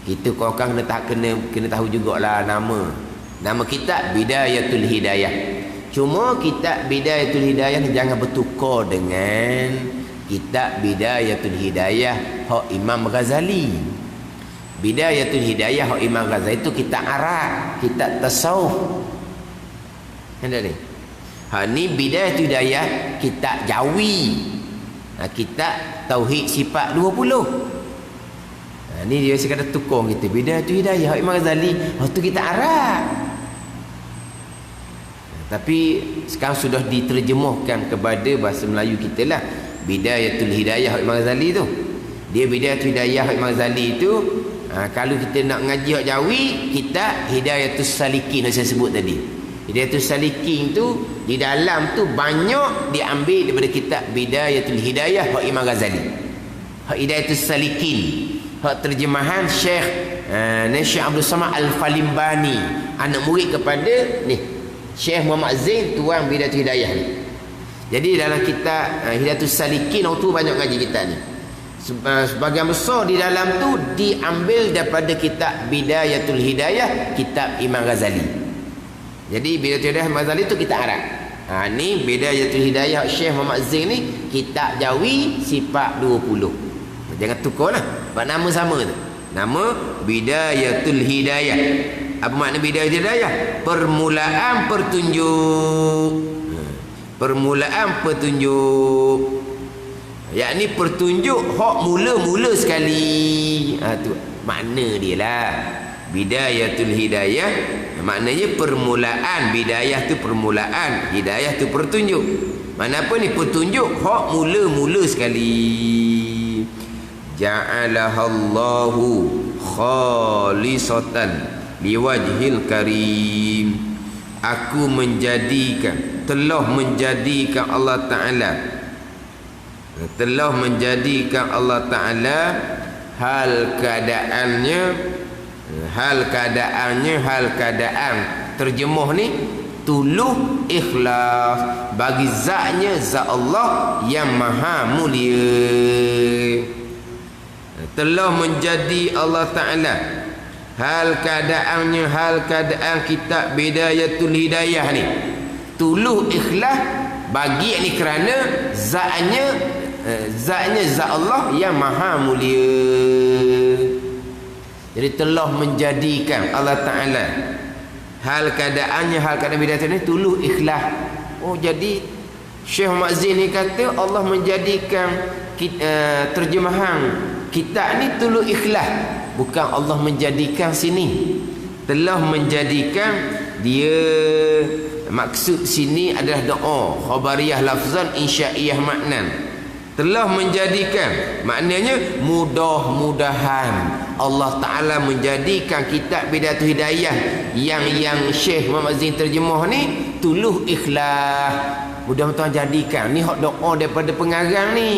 Kita korang kena tahu jugalah nama. Nama kitab Bidayatul Hidayah. Cuma kitab Bidayatul Hidayah ni jangan bertukar dengan kitab Bidayatul Hidayah hak Imam Ghazali. Bidayatul Hidayah hak Imam Ghazali itu kitab Arab, kitab tasawuf. Ada ni. Ni Bidayatul Hidayah kitab Jawi. Kitab Tauhid Sifat 20. Ni dia sekadar tukar kita. Bidayatul Hidayah hak Imam Ghazali, tu kitab Arab. Tapi sekarang sudah diterjemahkan kepada bahasa Melayu kita lah. Bidayatul Hidayah hak Imam Ghazali tu. Dia Bidayatul Hidayah hak Imam Ghazali tu. Kalau kita nak ngaji hak Jawi, kitab Hidayatus Salikin yang saya sebut tadi. Hidayatul Salikin tu di dalam tu banyak diambil daripada kitab Bidayatul Hidayah hak Imam Ghazali. Hak Hidayatul Salikin, hak terjemahan Syekh Syekh Abdul Samad Al-Falimbani, anak murid kepada ni Syekh Muhammad Zain tuan Bidayatul Hidayah ni. Jadi dalam kitab Hidayatul Salikin tu banyak ngaji kitab ni. Sebagian besar di dalam tu diambil daripada kitab Bidayatul Hidayah, kitab Imam Ghazali. Jadi Bidayatul Hidayah Imam Ghazali tu kitab Arab. Ni Bidayatul Hidayah Syekh Muhammad Zain ni kitab Jawi sifat 20. Jangan tukarlah. Sebab nama sama tu. Nama Bidayatul Hidayah. Apa makna Bidayatul Hidayah? Permulaan petunjuk. Permulaan petunjuk. Yakni petunjuk hak mula-mula sekali. Tu makna dia lah. Bidayatul Hidayah maknanya permulaan. Bidayah tu permulaan, hidayah tu petunjuk. Mana apa ni petunjuk hak mula-mula sekali. Ja'alahallahu khalisatan liwajhil karim. Aku menjadikan, telah menjadikan Allah Ta'ala, telah menjadikan Allah Ta'ala hal keadaan terjemuh ni tuluh ikhlas bagi zatnya zat Allah yang maha mulia. Telah menjadi Allah Ta'ala hal keadaan kitab Bidayatul Hidayah ni tuluh ikhlas bagi ni kerana zatnya zat Allah yang maha mulia. Jadi telah menjadikan Allah Ta'ala hal keadaan Bidayatul ni tuluh ikhlas. Jadi Syekh Muhammad Zain ni kata Allah menjadikan terjemahan kitab ni tuluh ikhlas, bukan Allah menjadikan sini. Telah menjadikan dia, maksud sini adalah doa khabariyah lafzan insya'iyah maknan. Telah menjadikan maknanya mudah-mudahan Allah Ta'ala menjadikan kitab Bidayatul Hidayah yang Syekh Muhammad Zain terjemah ni tuluh ikhlas. Mudah-mudahan jadikan ni hak doa daripada pengarang ni.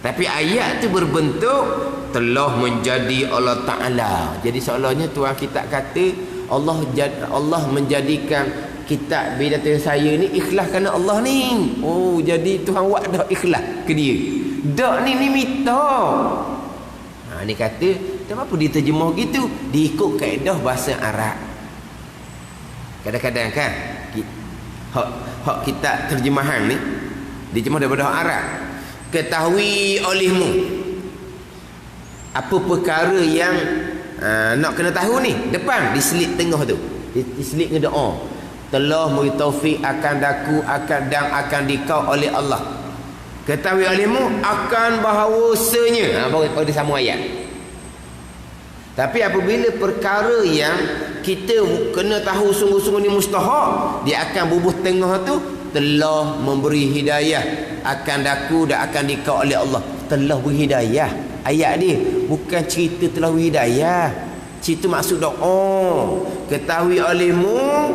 Tapi ayat tu berbentuk telah menjadi Allah Ta'ala. Jadi seolahnya tuan kitab kata Allah menjadikan kitab Bidayatul saya ni ikhlas kerana Allah ni. Jadi Tuhan buat dah ikhlas ke dia. Dak ni minta. Ni kata kenapa dia terjemah gitu? Diikut kaedah bahasa Arab. Kadang-kadang kan hak kitab terjemahan ni diterjemah daripada Arab. Ketahui olehmu apa perkara yang nak kena tahu ni, depan diselit tengah tu, diselit dengan doa. Telah memberi taufik akan daku akan dikau oleh Allah. Ketahui olehmu akan bahawasanya, baru disambung ayat. Tapi apabila perkara yang kita kena tahu sungguh-sungguh ni mustahak, dia akan bubuh tengah tu, telah memberi hidayah akan daku dan akan dikau oleh Allah. Telah beri hidayah. Ayat dia bukan cerita telah beri hidayah. Cerita maksud doa. Ketahui olehmu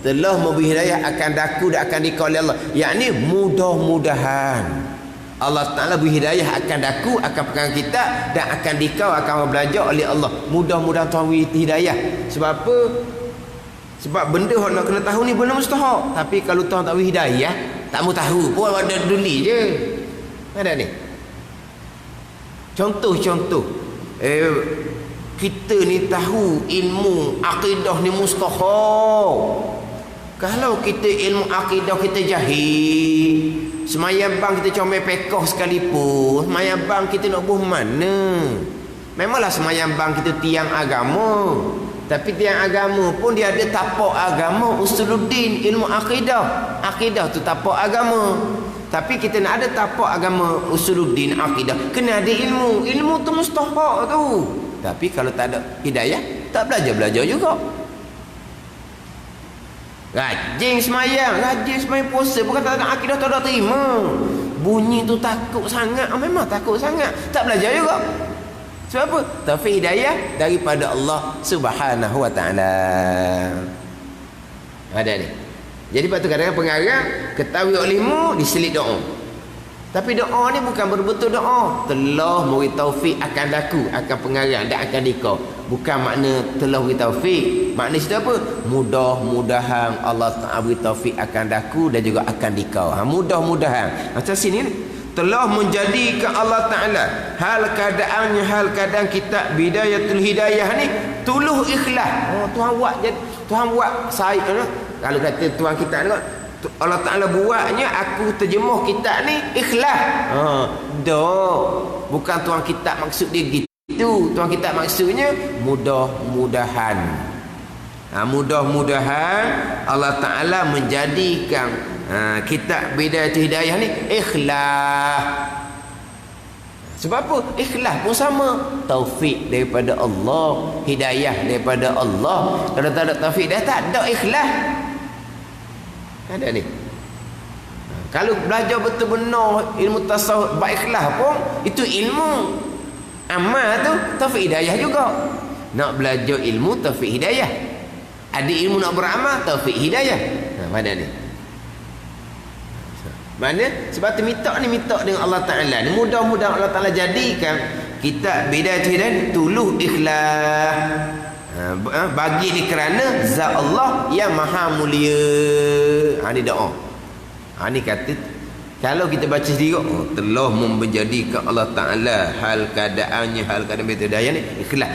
telah memberi hidayah akan daku dan akan dikau oleh Allah. Yakni mudah-mudahan Allah Ta'ala beri hidayah akan daku, akan pegang kita, dan akan dikau, akan belajar oleh Allah. Mudah-mudahan Tuhan beri hidayah. Sebab apa? Sebab benda yang nak kena tahu ni benda mustahak. Tapi kalau Tuhan tak beri hidayah, tak mau tahu pun ada duli je. Ada ni contoh-contoh kita ni tahu ilmu akidah ni mustahak. Kalau kita ilmu akidah kita jahil, semayang bang kita comel pekoh sekalipun, semayang bang kita nak buh mana? Memanglah semayang bang kita tiang agama, tapi tiang agama pun dia ada tapak agama, usuluddin, ilmu akidah. Akidah tu tapak agama. Tapi kita nak ada tapak agama, usuluddin, akidah, kena ada ilmu. Ilmu tu mustahak tu. Tapi kalau tak ada hidayah, tak belajar juga. Rajin semayang puasa, bukan tak ada akidah tak ada terima. Bunyi tu takut sangat, memang takut sangat, tak belajar juga. Sebab apa? Taufik hidayah daripada Allah Subhanahu wa ta'ala. Ada ni. Jadi patut kadang-kadang pengarang ketahui ilmu diselit doa. Tapi doa ni bukan berbetul doa. Telah memberi taufik akan daku, akan pengarang dan akan dikau. Bukan makna telah beri taufik. Makna situ apa? Mudah-mudahan Allah Ta'ala beri taufik akan daku dan juga akan dikau. Mudah-mudahan. Macam sini ni. Telah menjadikan Allah Ta'ala hal keadaannya, hal keadaan kita bidayatul hidayah ni tuluh ikhlas. Tuhan buat jadi, Tuhan buat saya. Kalau kata Tuhan kita ni, Allah Ta'ala buatnya aku terjemuh kitab ni ikhlas. Bukan Tuhan kitab maksud dia gitu. Tuhan kitab maksudnya mudah-mudahan. Mudah-mudahan Allah Ta'ala menjadikan kitab Bidayatul Hidayah ni ikhlas. Sebab apa? Ikhlas pun sama. Taufik daripada Allah, hidayah daripada Allah. Kalau tak ada taufik dah tak ada ikhlas. Ada ni. Kalau belajar betul benar ilmu tasawuf berikhlas pun itu ilmu. Amal tu taufik hidayah juga. Nak belajar ilmu taufik hidayah. Ada ilmu nak beramal taufik hidayah. Mana ni? Mana? Sebab tu minta dengan Allah Ta'ala ni. Mudah-mudahan Allah Ta'ala jadikan kitab Bidayatul Hidayah tuluh ikhlas. Bagi ni kerana zat Allah yang maha mulia. Ni doa. Ni kata kalau kita baca sendiri telah menjadikan Allah Ta'ala hal keadaannya, hal keadaan Bidayatul Hidayah ni ikhlas.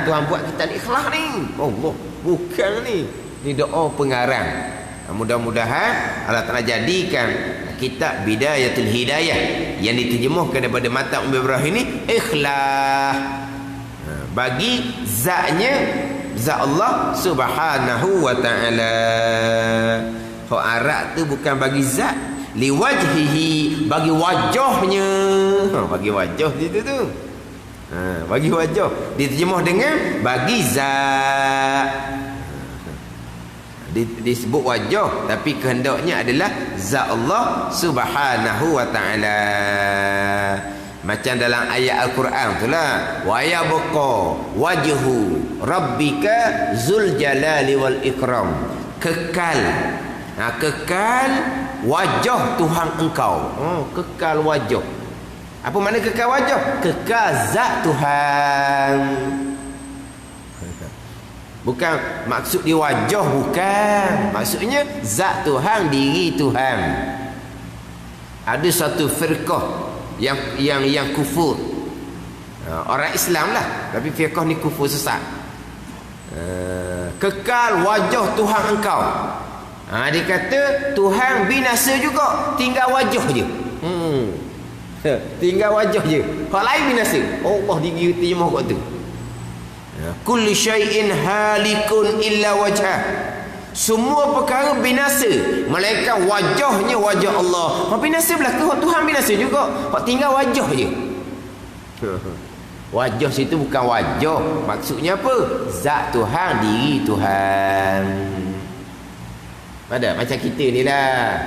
Tuhan buat kita ni ikhlas ni. Allah bukan ni. Ni doa pengarang. Mudah-mudahan Allah Ta'ala jadikan kitab Bidayatul Hidayah yang diterjemahkan daripada mata Ummi Ibrahim ni ikhlas bagi zatnya, zat Allah Subhanahu wa Ta'ala. Hak Arab tu bukan bagi zat, liwajhihi, bagi wajahnya. Bagi wajah situ tu. Bagi wajah diterjemah dengan bagi zat. Disebut wajah tapi kehendaknya adalah zat Allah Subhanahu wa Ta'ala. Macam dalam ayat Al-Quran itulah, wa yabqa wajhu rabbika zul jalali wal ikram. Kekal. Kekal wajah Tuhan engkau. Kekal wajah. Apa makna kekal wajah? Kekal zat Tuhan. Bukan maksud dia wajah, bukan. Maksudnya zat Tuhan, diri Tuhan. Ada satu firqah yang kufur. Orang Islam lah, tapi firqah ni kufur sesat. Kekal wajah Tuhan engkau. Dia kata Tuhan binasa juga, tinggal wajah je. Tinggal wajah je. Hak lain binasa. Allah diri terjemah kat tu. Kullu syai'in halikun illa wajhah. Semua perkara binasa melainkan wajahnya wajah Allah. Hak binasa belaka, hak Tuhan binasa juga. Hak tinggal wajah je. Wajah situ bukan wajah. Maksudnya apa? Zat Tuhan, diri Tuhan. Ada macam kita ni lah.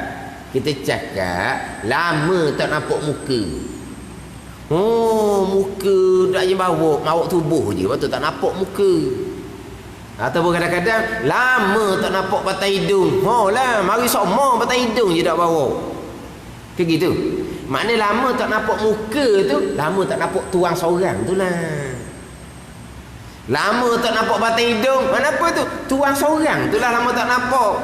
Kita cakap lama tak nampak muka. Muka tak je bawa tubuh je. Lepas tu tak nampak muka. Ataupun kadang-kadang lama tak nampak batang hidung. Lah, mari sama batang hidung je tak bawa. Ke gitu. Maknanya lama tak nampak muka tu, lama tak nampak tuang seorang tu lah. Lama tak nampak batang hidung, mana apa tu? Tuang seorang tu lah lama tak nampak.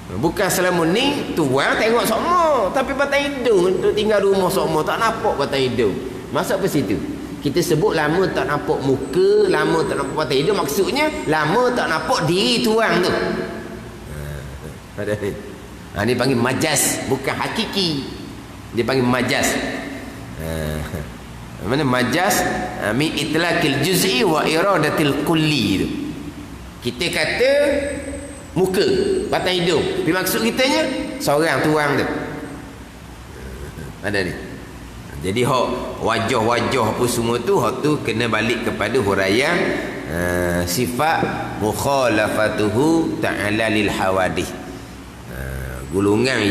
Bukan selama ni tuang tengok semua, tapi batang hidung tu tinggal rumah semua tak nampak batang hidung. Maksud apa situ? Kita sebut lama tak nampak muka, lama tak nampak batang hidung, maksudnya lama tak nampak diri tuang tu. Ada ni. Ni panggil majaz, bukan hakiki. Dia panggil majaz. Mana majaz? Min itlaqil juz'i wa iradatil kulli tu. Kita kata muka, batang hidung, tapi maksud kitanya seorang tuang tu. Ada ni. Jadi hak wajah-wajah apa semua tu, hak tu kena balik kepada huraian sifat mukhalafatuhu ta'ala lil hawadith. Golongan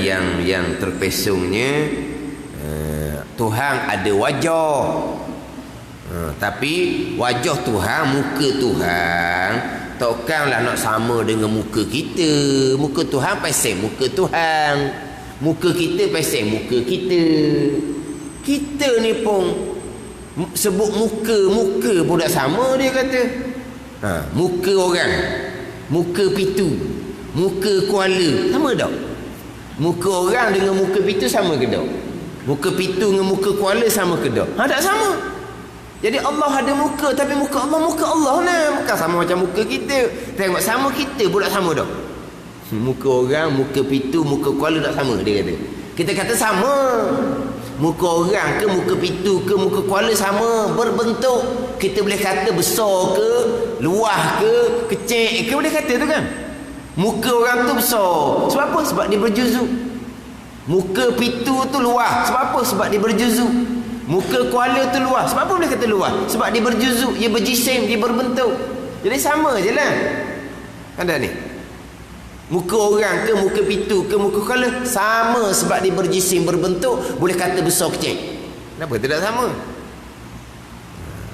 yang terpesongnya Tuhan ada wajah, tapi wajah Tuhan, muka Tuhan takkanlah nak sama dengan muka kita. Muka Tuhan pasal muka Tuhan, muka kita pasal muka kita. Kita ni pun sebut muka pun tak sama, dia kata. Muka orang, muka pitu, muka kuala, sama tak? Muka orang dengan muka pitu sama ke tak? Muka pitu dengan muka kuala sama ke tak? Tak sama. Jadi Allah ada muka, tapi muka Allah lah. Bukan sama macam muka kita. Tengok sama kita pun tak sama tak? Muka orang, muka pitu, muka kuala tak sama, dia kata. Kita kata sama. Muka orang ke, muka pitu ke, muka kuala sama, berbentuk. Kita boleh kata besar ke, luah ke, kecil ke, boleh kata tu kan. Muka orang tu besar. Sebab apa? Sebab dia berjuzuk. Muka pitu tu luah. Sebab apa? Sebab dia berjuzuk. Muka kuala tu luah. Sebab apa boleh kata luah? Sebab dia berjuzuk, dia berjisim, dia berbentuk. Jadi sama je lah. Ada ni. Muka orang ke, muka pitu ke, muka kuala sama sebab dia berjisim, berbentuk. Boleh kata besar kecil. Kenapa tidak sama?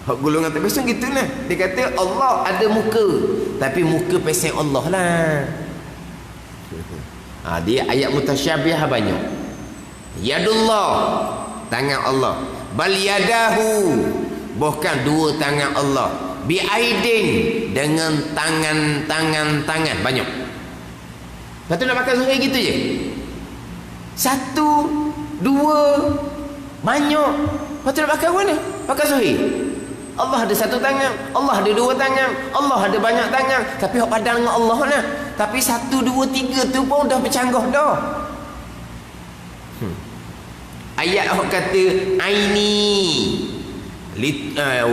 Hak golongan tak biasa gitu lah. Dia kata Allah ada muka, tapi muka pasal Allah lah. Dia ayat mutasyabiah banyak. Yadullah, tangan Allah. Bal yadahu, bukan dua tangan Allah. Bi aidin, dengan tangan banyak. Lepas nak pakai zuhir gitu je. Satu, dua, banyak. Lepas nak pakai mana? Pakai zuhir. Allah ada satu tangan, Allah ada dua tangan, Allah ada banyak tangan. Tapi hak padan dengan Allah lah. Tapi satu, dua, tiga tu pun dah bercanggah dah. Ayat hak kata aini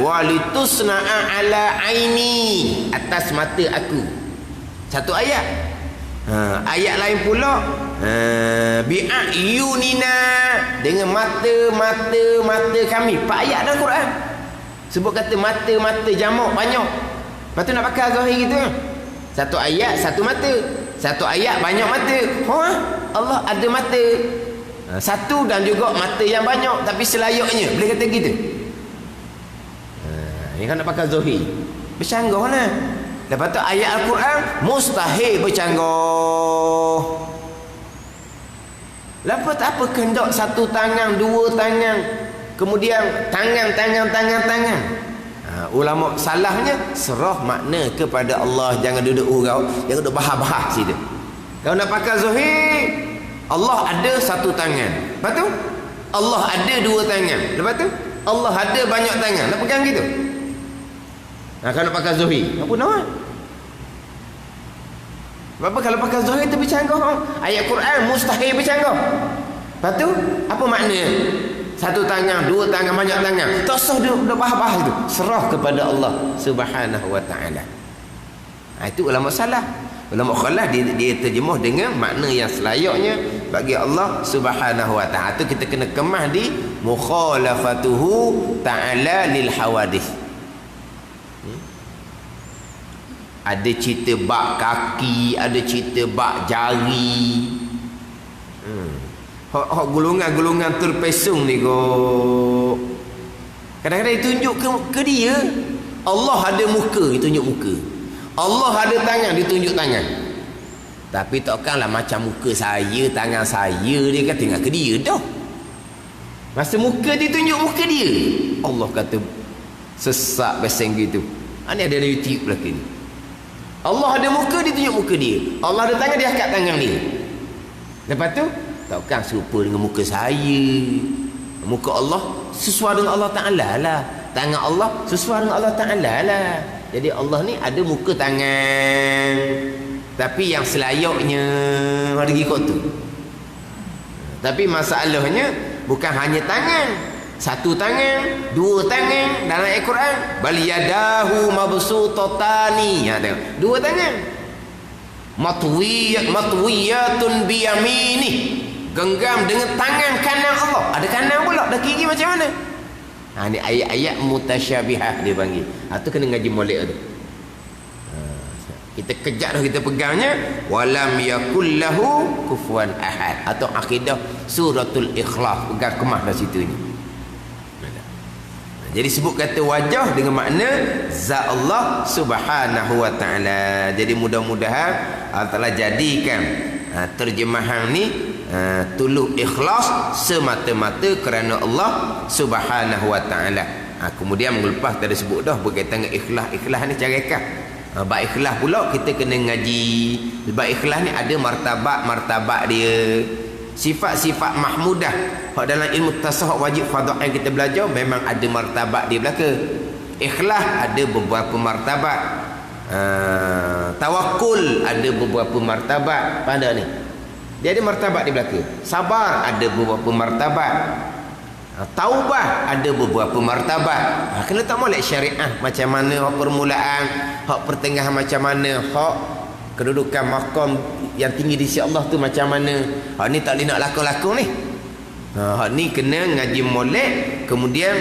walitusna'a ala aini, atas mata aku. Satu ayat. Ayat lain pula bi'ayunina, dengan mata kami. 4 ayat dalam Quran sebut kata mata jamak banyak. Lepas tu nak pakai zahir gitu kan. Satu ayat satu mata, satu ayat banyak mata. Allah ada mata satu dan juga mata yang banyak, tapi selayaknya boleh kata gitu. Ini kan nak pakai zahir bercanggah lah. Lepas tu ayat Al-Quran mustahil bercanggah. Lepas tu apa kehendak satu tangan, dua tangan, kemudian tangan. Ulama salahnya serah makna kepada Allah. Jangan duduk urau, jangan duduk bahas-bahas situ. Kalau nak pakai zahir, Allah ada satu tangan. Lepas tu Allah ada dua tangan. Lepas tu Allah ada banyak tangan. Nak pegang gitu. Kalau nak pakai zahir, apa nak? Sebab kalau pakai zahir tu bercanggah. Ayat Quran mustahil bercanggah. Lepas tu apa makna? Satu tangan, dua tangan, banyak tangan. Tak sah dia dah bahas-bahas tu. Serah kepada Allah Subhanahu wa taala. Itu ulama salah. Ulama khalaf dia terjemuh dengan makna yang selayaknya bagi Allah Subhanahu wa taala. Itu kita kena kemas di mukhalafatuhu ta'ala lil hawadith. Ada cerita bak kaki, ada cerita bak jari. Hak golongan-golongan terpesong ni kok. Kadang-kadang ditunjuk ke dia. Allah ada muka, ditunjuk muka. Allah ada tangan, ditunjuk tangan. Tapi takkanlah macam muka saya, tangan saya, dia kata tengok ke dia dah. Masa muka ditunjuk muka dia, Allah kata sesak beseng gitu. Ini ada YouTube belakang ni. Allah ada muka, ditunjuk muka dia. Allah ada tangan, dia angkat tangan dia. Lepas tu takkan serupa dengan muka saya. Muka Allah sesuai dengan Allah Ta'ala lah. Tangan Allah sesuai dengan Allah Ta'ala lah. Jadi Allah ni ada muka tangan, tapi yang selayaknya ada ikut tu. Tapi masalahnya bukan hanya tangan. Satu tangan, dua tangan dalam Al-Quran. Bal yadahu mabsutatani. Tengok. Dua tangan. Matwiyatun biyamini. Genggam dengan tangan kanan Allah. Ada kanan pula, dah kiri macam mana? Ini ayat-ayat mutasyabihah dia panggil. Itu kena ngaji molek tu. Kita kejap dah kita pegangnya. Walam yakullahu kufuwan ahad. Atau akidah suratul Ikhlas. Pegang kemah dah situ ni. Jadi sebut kata wajah dengan makna zat Allah Subhanahu wa taala. Jadi mudah-mudahan Allah Taala jadikan terjemahan ni tulus ikhlas semata-mata kerana Allah Subhanahu wa taala. Kemudian melepas tadi sebut dah berkaitan dengan ikhlas. Ikhlas ni cara kah? Bab ikhlas pula kita kena ngaji. Sebab ikhlas ni ada martabat dia. Sifat-sifat mahmudah hak dalam ilmu tasawuf wajib fardhu ain kita belajar memang ada martabat di belaka. Ikhlas ada beberapa martabat. Tawakkul ada beberapa martabat. Pada ni dia ada martabat di belaka. Sabar ada beberapa martabat. Taubah ada beberapa martabat. Kena tak molek syariah macam mana hak permulaan, hak pertengahan macam mana, hak kedudukan makam yang tinggi di sisi Allah tu macam mana. Hak ni tak boleh nak lakon-lakon ni. Hak ni kena ngaji molek. Kemudian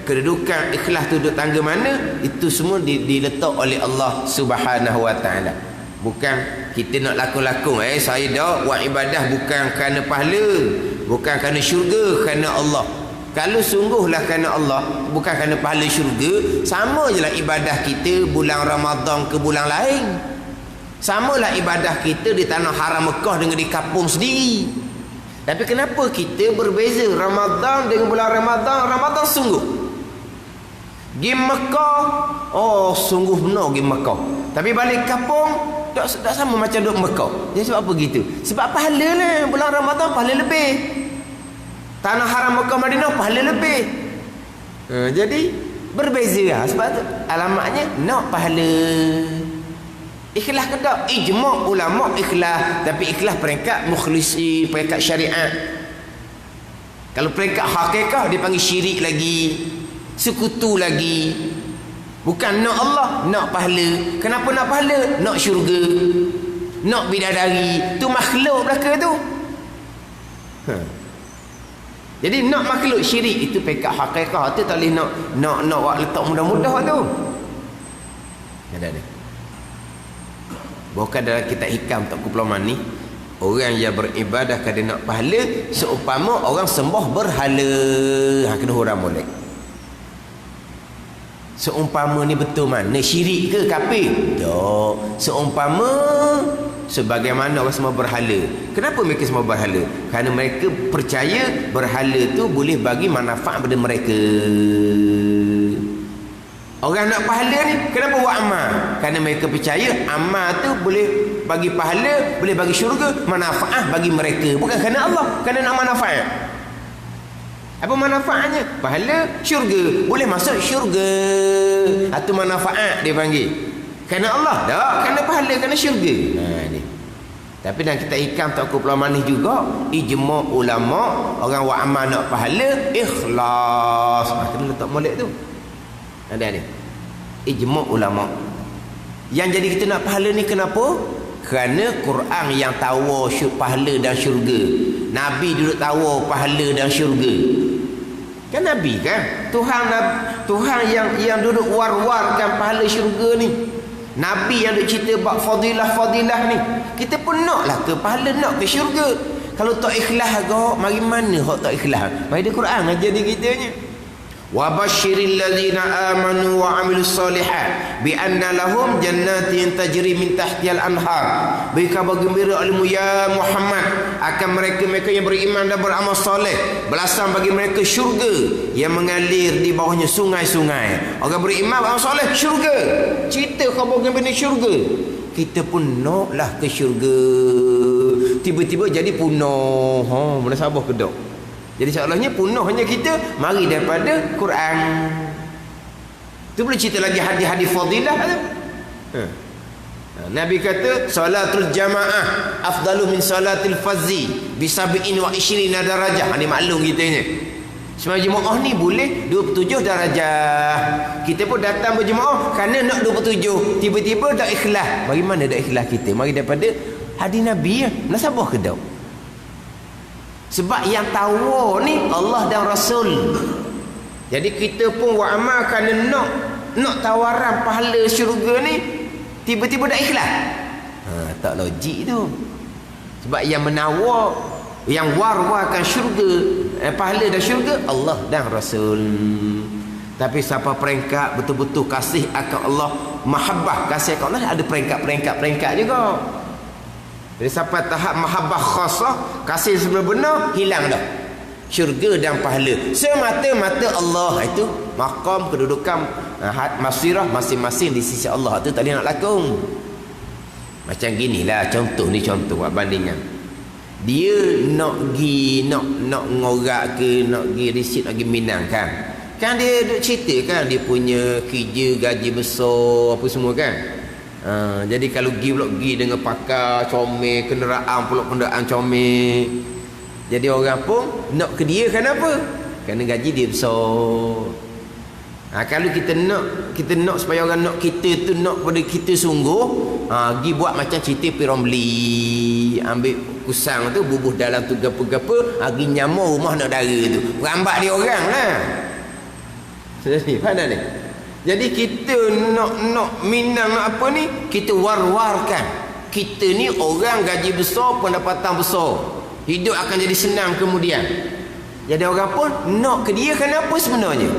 kedudukan ikhlas tu duduk tangga mana, itu semua diletak oleh Allah Subhanahu wa taala. Bukan kita nak lakon-lakon, saya dah buat ibadah bukan kerana pahala, bukan kerana syurga, kerana Allah. Kalau sungguhlah kerana Allah, bukan kerana pahala syurga, sama je lah ibadah kita bulan Ramadan ke bulan lain. Samalah ibadah kita di tanah haram Mekah dengan di kampung sendiri. Tapi kenapa kita berbeza Ramadan dengan bulan Ramadan? Ramadan sungguh. Pergi Mekah, sungguh benar pergi Mekah. Tapi balik kampung tak sama macam duduk Mekah. Jadi sebab apa gitu? Sebab pahala lah. Bulan Ramadan pahala lebih. Tanah haram Mekah Madinah pahala lebih. Jadi berbeza lah. Sebab tu alamatnya nak pahala. Ikhlas ke tak? Ijma' ulama' ikhlas. Tapi ikhlas peringkat mukhlisi, peringkat syariat. Kalau peringkat hakikat dia panggil syirik lagi, sekutu lagi. Bukan nak Allah, nak pahala. Kenapa nak pahala? Nak syurga, nak bidadari. Tu makhluk belaka tu. Jadi nak makhluk syirik itu peringkat hakikat. Tu tak boleh nak letak mudah-mudah tu. Ada. Bukan dalam kitab hikam tak kupulaman ni, orang yang beribadah kerana nak pahala seumpama orang sembah berhala. Kena orang molek. Seumpama ni betul mana? Syirik ke kafir? Tak. Seumpama sebagaimana orang semua berhala. Kenapa mereka semua berhala? Kerana mereka percaya berhala tu boleh bagi manfaat pada mereka. Orang nak pahala ni kenapa buat amal? Kerana mereka percaya amal tu boleh bagi pahala, boleh bagi syurga, manfaat bagi mereka. Bukan kerana Allah, kerana nak manfaat. Apa manfaatnya? Pahala, syurga. Boleh masuk syurga. Itu manfaat dia panggil. Kerana Allah? Tak, kerana pahala, kerana syurga. Ni. Tapi dalam kitab hikam tak kuplah manis juga, ijma' ulama' orang buat amal nak pahala, ikhlas. Kena letak molek tu. Ada ni ijma' ulama. Yang jadi kita nak pahala ni kenapa? Kerana Quran yang tahu pahala dan syurga. Nabi duduk tahu pahala dan syurga. Kan Nabi kan? Tuhan yang duduk war-warkan pahala syurga ni. Nabi yang duduk cerita bab fadilah-fadilah ni. Kita pun naklah ke pahala, nak ke syurga. Kalau tak ikhlas agak, mari mana hak tak ikhlas? Mari di Quran aja di kitanya. Wa basyiril ladzina amanu wa amilus solihat bi anna lahum jannatin tajri min tahtihal anhar. Beri kabar gembira olehmu ya Muhammad akan mereka-mereka yang beriman dan beramal soleh, belasan bagi mereka syurga yang mengalir di bawahnya sungai-sungai. Orang beriman beramal soleh, syurga. Cerita kabar gembira syurga. Kita pun naklah ke syurga. Tiba-tiba jadi punah. Mana sabar ke dok? Jadi seolahnya punahnya kita mari daripada Quran. Tu boleh cerita lagi hadis-hadis fadilah tu. Nabi kata salatul jamaah afdalu min salatil fazzi bi 27 darajah. Ini maklum kita ni. Semua jemaah ni boleh 27 darajah. Kita pun datang berjemaah kerana nak 27. Tiba-tiba dah ikhlas. Bagaimana dah ikhlas kita? Mari daripada hadis Nabi ya. Nak sabar ke tak? Sebab yang tahu ni Allah dan Rasul. Jadi kita pun buat amal kerana nak tawaran pahala syurga ni, tiba-tiba dah ikhlas. Tak logik tu. Sebab yang menawar, yang war-warkan syurga, pahala dan syurga Allah dan Rasul. Tapi siapa peringkat betul-betul kasih akan Allah, mahabbah kasih akan Allah, ada peringkat juga. Jadi sampai tahap mahabbah khasah, kasih sebenar-benar, hilang dah syurga dan pahala semata-mata Allah. Itu maqam kedudukan masirah masing-masing di sisi Allah. Itu tak boleh nak lakung. Macam ginilah contoh ni, contoh buat bandingan. Dia nak pergi nak ngorak ke, nak pergi riset, nak pergi Minang kan dia duk cerita kan dia punya kerja gaji besar apa semua kan. Jadi kalau pergi dengan pakar comel, kenderaan comel. Jadi orang pun nak ke dia kenapa? Kerana gaji dia besar. Kalau kita nak supaya orang nak kita tu nak pada kita sungguh, pergi buat macam cerita Piramli, ambil kusang tu bubuh dalam tu gapa-gapa, pergi nyamuk rumah nak dara tu, rambat dia orang lah. Jadi faham ni? Jadi kita nak Minang nak apa ni, kita war-warkan. Kita ni orang gaji besar, pendapatan besar, hidup akan jadi senang kemudian. Jadi orang pun nak ke dia kenapa sebenarnya?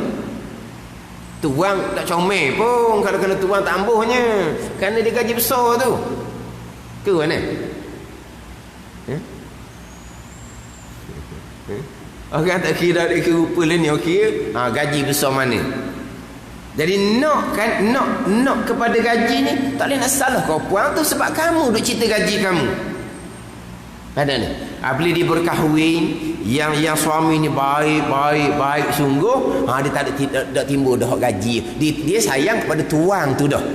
Tuang tak comel pun kalau kena tuang tak ambuhnya, kerana dia gaji besar tu. Ke mana? Orang tak kira dia rupa lain ni okey. Gaji besar mana? Jadi nak kepada gaji ni tak boleh nak salah kau puang tu, sebab kamu duk cerita gaji kamu. Ada ni. Bila dia berkahwin, yang suami ni baik sungguh, dia tak timbul dah gaji. Dia sayang kepada tuang tu dah.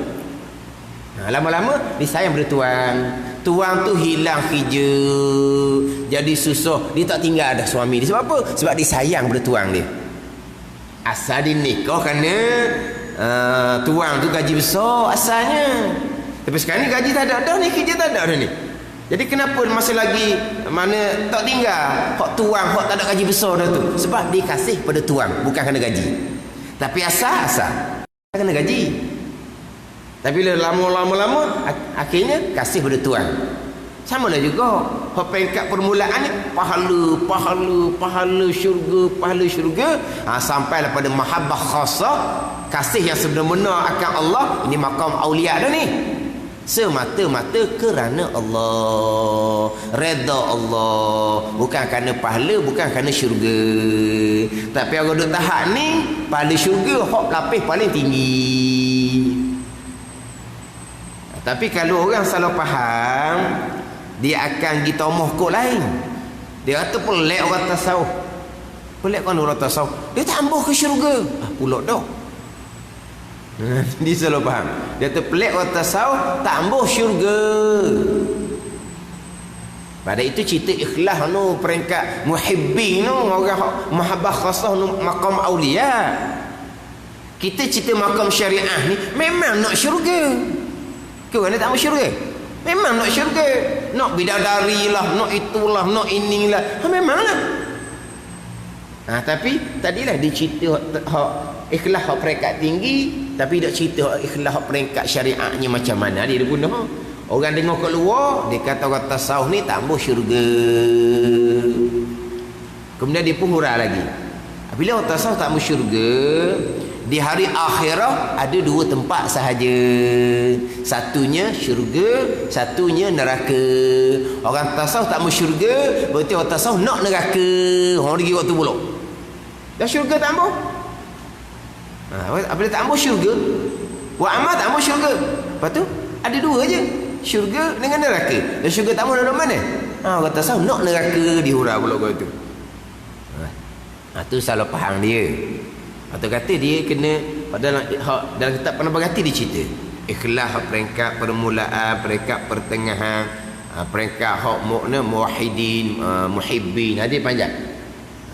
Lama-lama dia sayang pada tuang. Tuang tu hilang kerja, jadi susah, dia tak tinggal dah suami dia. Sebab apa? Sebab dia sayang pada tuang dia. Asal dia nikah kerana tuang tu gaji besar asalnya. Tapi sekarang ni gaji tak ada dah ni, kerja tak ada dah ni. Jadi kenapa masa lagi mana tak tinggal hak tuang, hak tak ada gaji besar dah tu? Sebab dia kasih pada tuang, bukan kerana gaji. Tapi asal kena gaji. Tapi lama-lama akhirnya kasih pada tuan. Sama lah juga hak peringkat permulaan ni, pahala syurga, sampailah pada mahabbah khasah, kasih yang sebenar-benar akan Allah. Ini maqam aulia dah ni, semata-mata kerana Allah, redha Allah, bukan kerana pahala, bukan kerana syurga. Tapi orang duk tahap ni pahala syurga hak lapis paling tinggi. Tapi kalau orang salah faham, dia akan ditomoh kok lain. Dia kata pelik orang tasawuf. Pelik kan orang tasawuf, dia tambah ke syurga. Pulak dah. Dia salah faham. Dia kata pelik orang tasawuf, tambah syurga. Pada itu cerita ikhlas no, peringkat muhibbin no, orang mahabbah khasah no, maqam aulia. Kita cerita maqam syariah ni memang nak syurga. Kau ni tak mau syurga? Memang nak syurga. Nak bidadari lah, nak itulah, nak inilah. Memanglah. Tapi tadilah dia cerita hak ikhlas hak peringkat tinggi, tapi tak cerita hak ikhlas hak peringkat syariahnya macam mana dia guna. Orang dengar kat luar, dia kata orang tasawuf ni tambah syurga. Kemudian dia pun hurah lagi. Bila orang tasawuf tambah syurga, di hari akhirat ada dua tempat sahaja. Satunya syurga, satunya neraka. Orang tasawuf tak mau syurga, berarti orang tasawuf nak neraka. Orang pergi waktu pula. Dah syurga tak mau. Apabila tak mau syurga, buat amal tak mau syurga. Lepas tu ada dua je, syurga dengan neraka. Dan syurga tak mau dalam mana? Orang tasawuf nak neraka, dihurau pula kau tu. Tu salah faham dia. Atau kata dia kena dalam kitab Penabagati dia cerita ikhlas hak peringkat permulaan, peringkat pertengahan, peringkat hak muwahhidin, muhibbin. Dia panjang.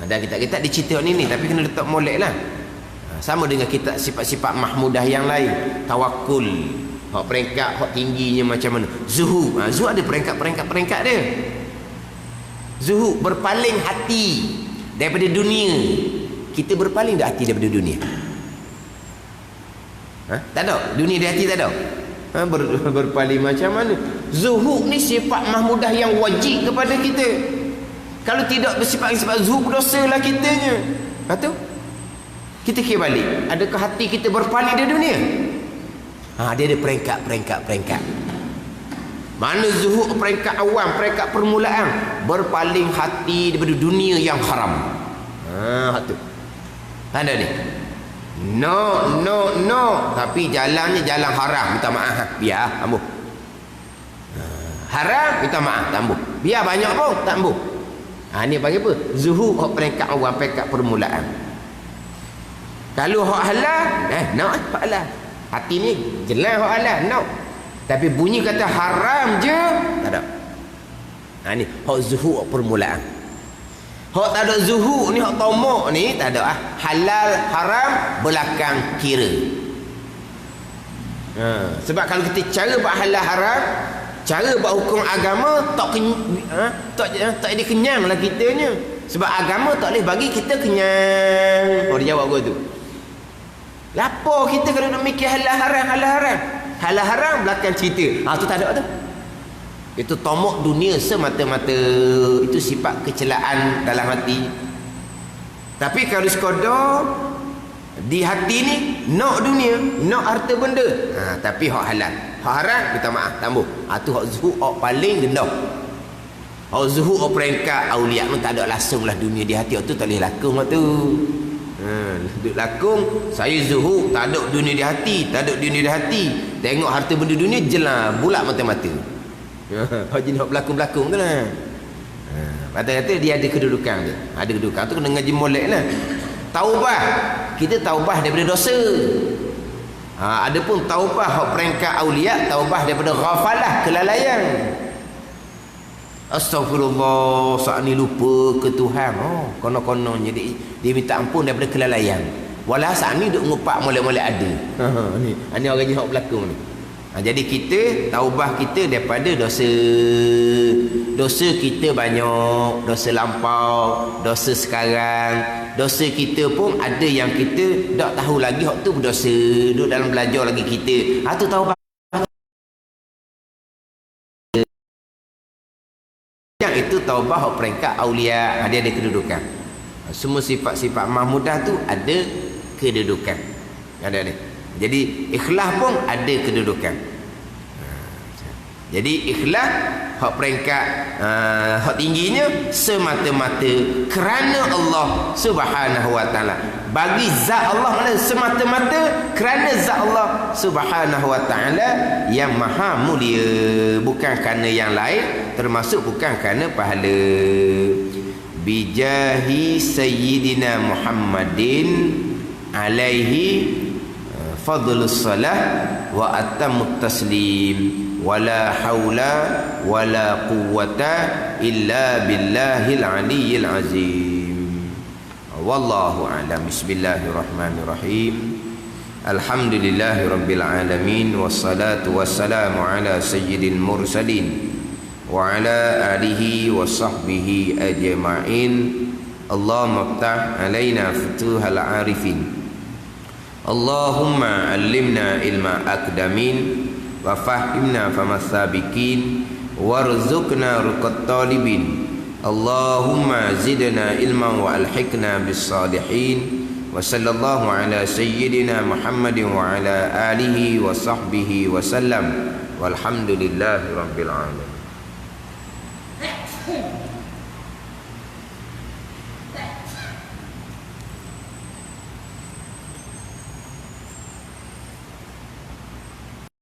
Dan kita dia cerita ni tapi kena letak molek lah. Sama dengan kita sifat-sifat mahmudah yang lain. Tawakul, hak peringkat hak tingginya macam mana. Zuhud, zuhud ada peringkat dia. Zuhud, berpaling hati daripada dunia. Kita berpaling dah hati daripada dunia. Tak ada. Dunia di hati tak ada. Berpaling macam mana? Zuhud ni sifat mahmudah yang wajib kepada kita. Kalau tidak bersifat zuhud, dosa lah kitanya. Lepas tu Kita kira balik, adakah hati kita berpaling dari dunia? Dia ada peringkat. Mana zuhud peringkat awam, peringkat permulaan, berpaling hati daripada dunia yang haram. Tu. Tanda ni. No. Tapi jalannya jalan haram, minta maaf. Biar, ambuh. Haram, minta maaf, tak ambuh. Biar banyak pun, tak ambuh. Ni panggil apa? Zuhud peringkat awam, peringkat permulaan. Kalau hak halal, hak halal. Hati ni jelas hak halal, Tapi bunyi kata haram je, tak ada. Ni hak zuhud permulaan. Hak tak ada zuhud ni, hak tamak ni tak ada. Halal haram belakang kira. Sebab kalau kita cara buat halal haram, cara buat hukum agama tak ada kenyang lah kitanya. Sebab agama tak boleh bagi kita kenyang. Dia jawab gua tu. Lapor kita kalau nak mikir halal haram. Halal haram belakang cerita. Tu tak ada tu. Itu tomok dunia semata-mata. Itu sifat kecelaan dalam hati. Tapi kalau sekadar di hati ni nak dunia, nak harta benda. Tapi hak halal, hak haram kita maaf, tambah. Tu hak zuhud, hak paling rendah. Hak zuhud, hak peringkat aulia tu tak ada langsung lah dunia di hati. Tu tak boleh lakung lah tu. Duduk lakung, saya zuhud, tak ada dunia di hati, tak ada dunia di hati. Tengok harta benda dunia jelas bulat mata-mata. Hak jenis berlakung-belakung tu lah. Kata-kata dia ada kedudukan dia. Ada kedudukan tu kena ngaji molek lah. Taubah, kita taubah daripada dosa. Adapun taubah hak peringkat aulia, taubah daripada ghafalah, kelalaian. Astagfirullah, saat ni lupa ke Tuhan. Konon-kononnya dia minta ampun daripada kelalaian. Walau saat ni duk ngupak molek-molek ada. Ni orang hak berlakung ni. Jadi kita taubah kita daripada dosa. Dosa kita banyak, dosa lampau, dosa sekarang. Dosa kita pun ada yang kita tak tahu lagi hak tu berdosa. Duduk dalam belajar lagi kita. Tu taubah. Yang itu taubah hak peringkat aulia, dia ada kedudukan. Semua sifat-sifat mahmudah tu ada kedudukan. Ada ni. Jadi ikhlas pun ada kedudukan. Jadi ikhlas hak peringkat hak tingginya semata-mata kerana Allah Subhanahu wa taala. Bagi zat Allah mana semata-mata kerana zat Allah Subhanahu wa taala yang maha mulia, bukan kerana yang lain, termasuk bukan kerana pahala. Bijahi sayyidina Muhammadin alaihi fadlus salah wa atamut taslim. Wala haula wala quwwata illa billahil aliyyil azim. Wallahu a'lam. Bismillahirrahmanirrahim. Alhamdulillahi rabbil alamin, wassalatu wassalamu ala sayyidil mursalin wa ala alihi wa sahbihi ajma'in. Allahumma iftah alaina futuhal arifin. Allahumma allimna ilma akdamin wa fahimna famatsabiqin warzuqna ruqat talibin. Allahumma zidna ilman wa alhiqna bis salihin. Wa sallallahu ala sayyidina Muhammadin wa ala alihi wa sahbihi wa sallam. Walhamdulillahi rabbil alamin.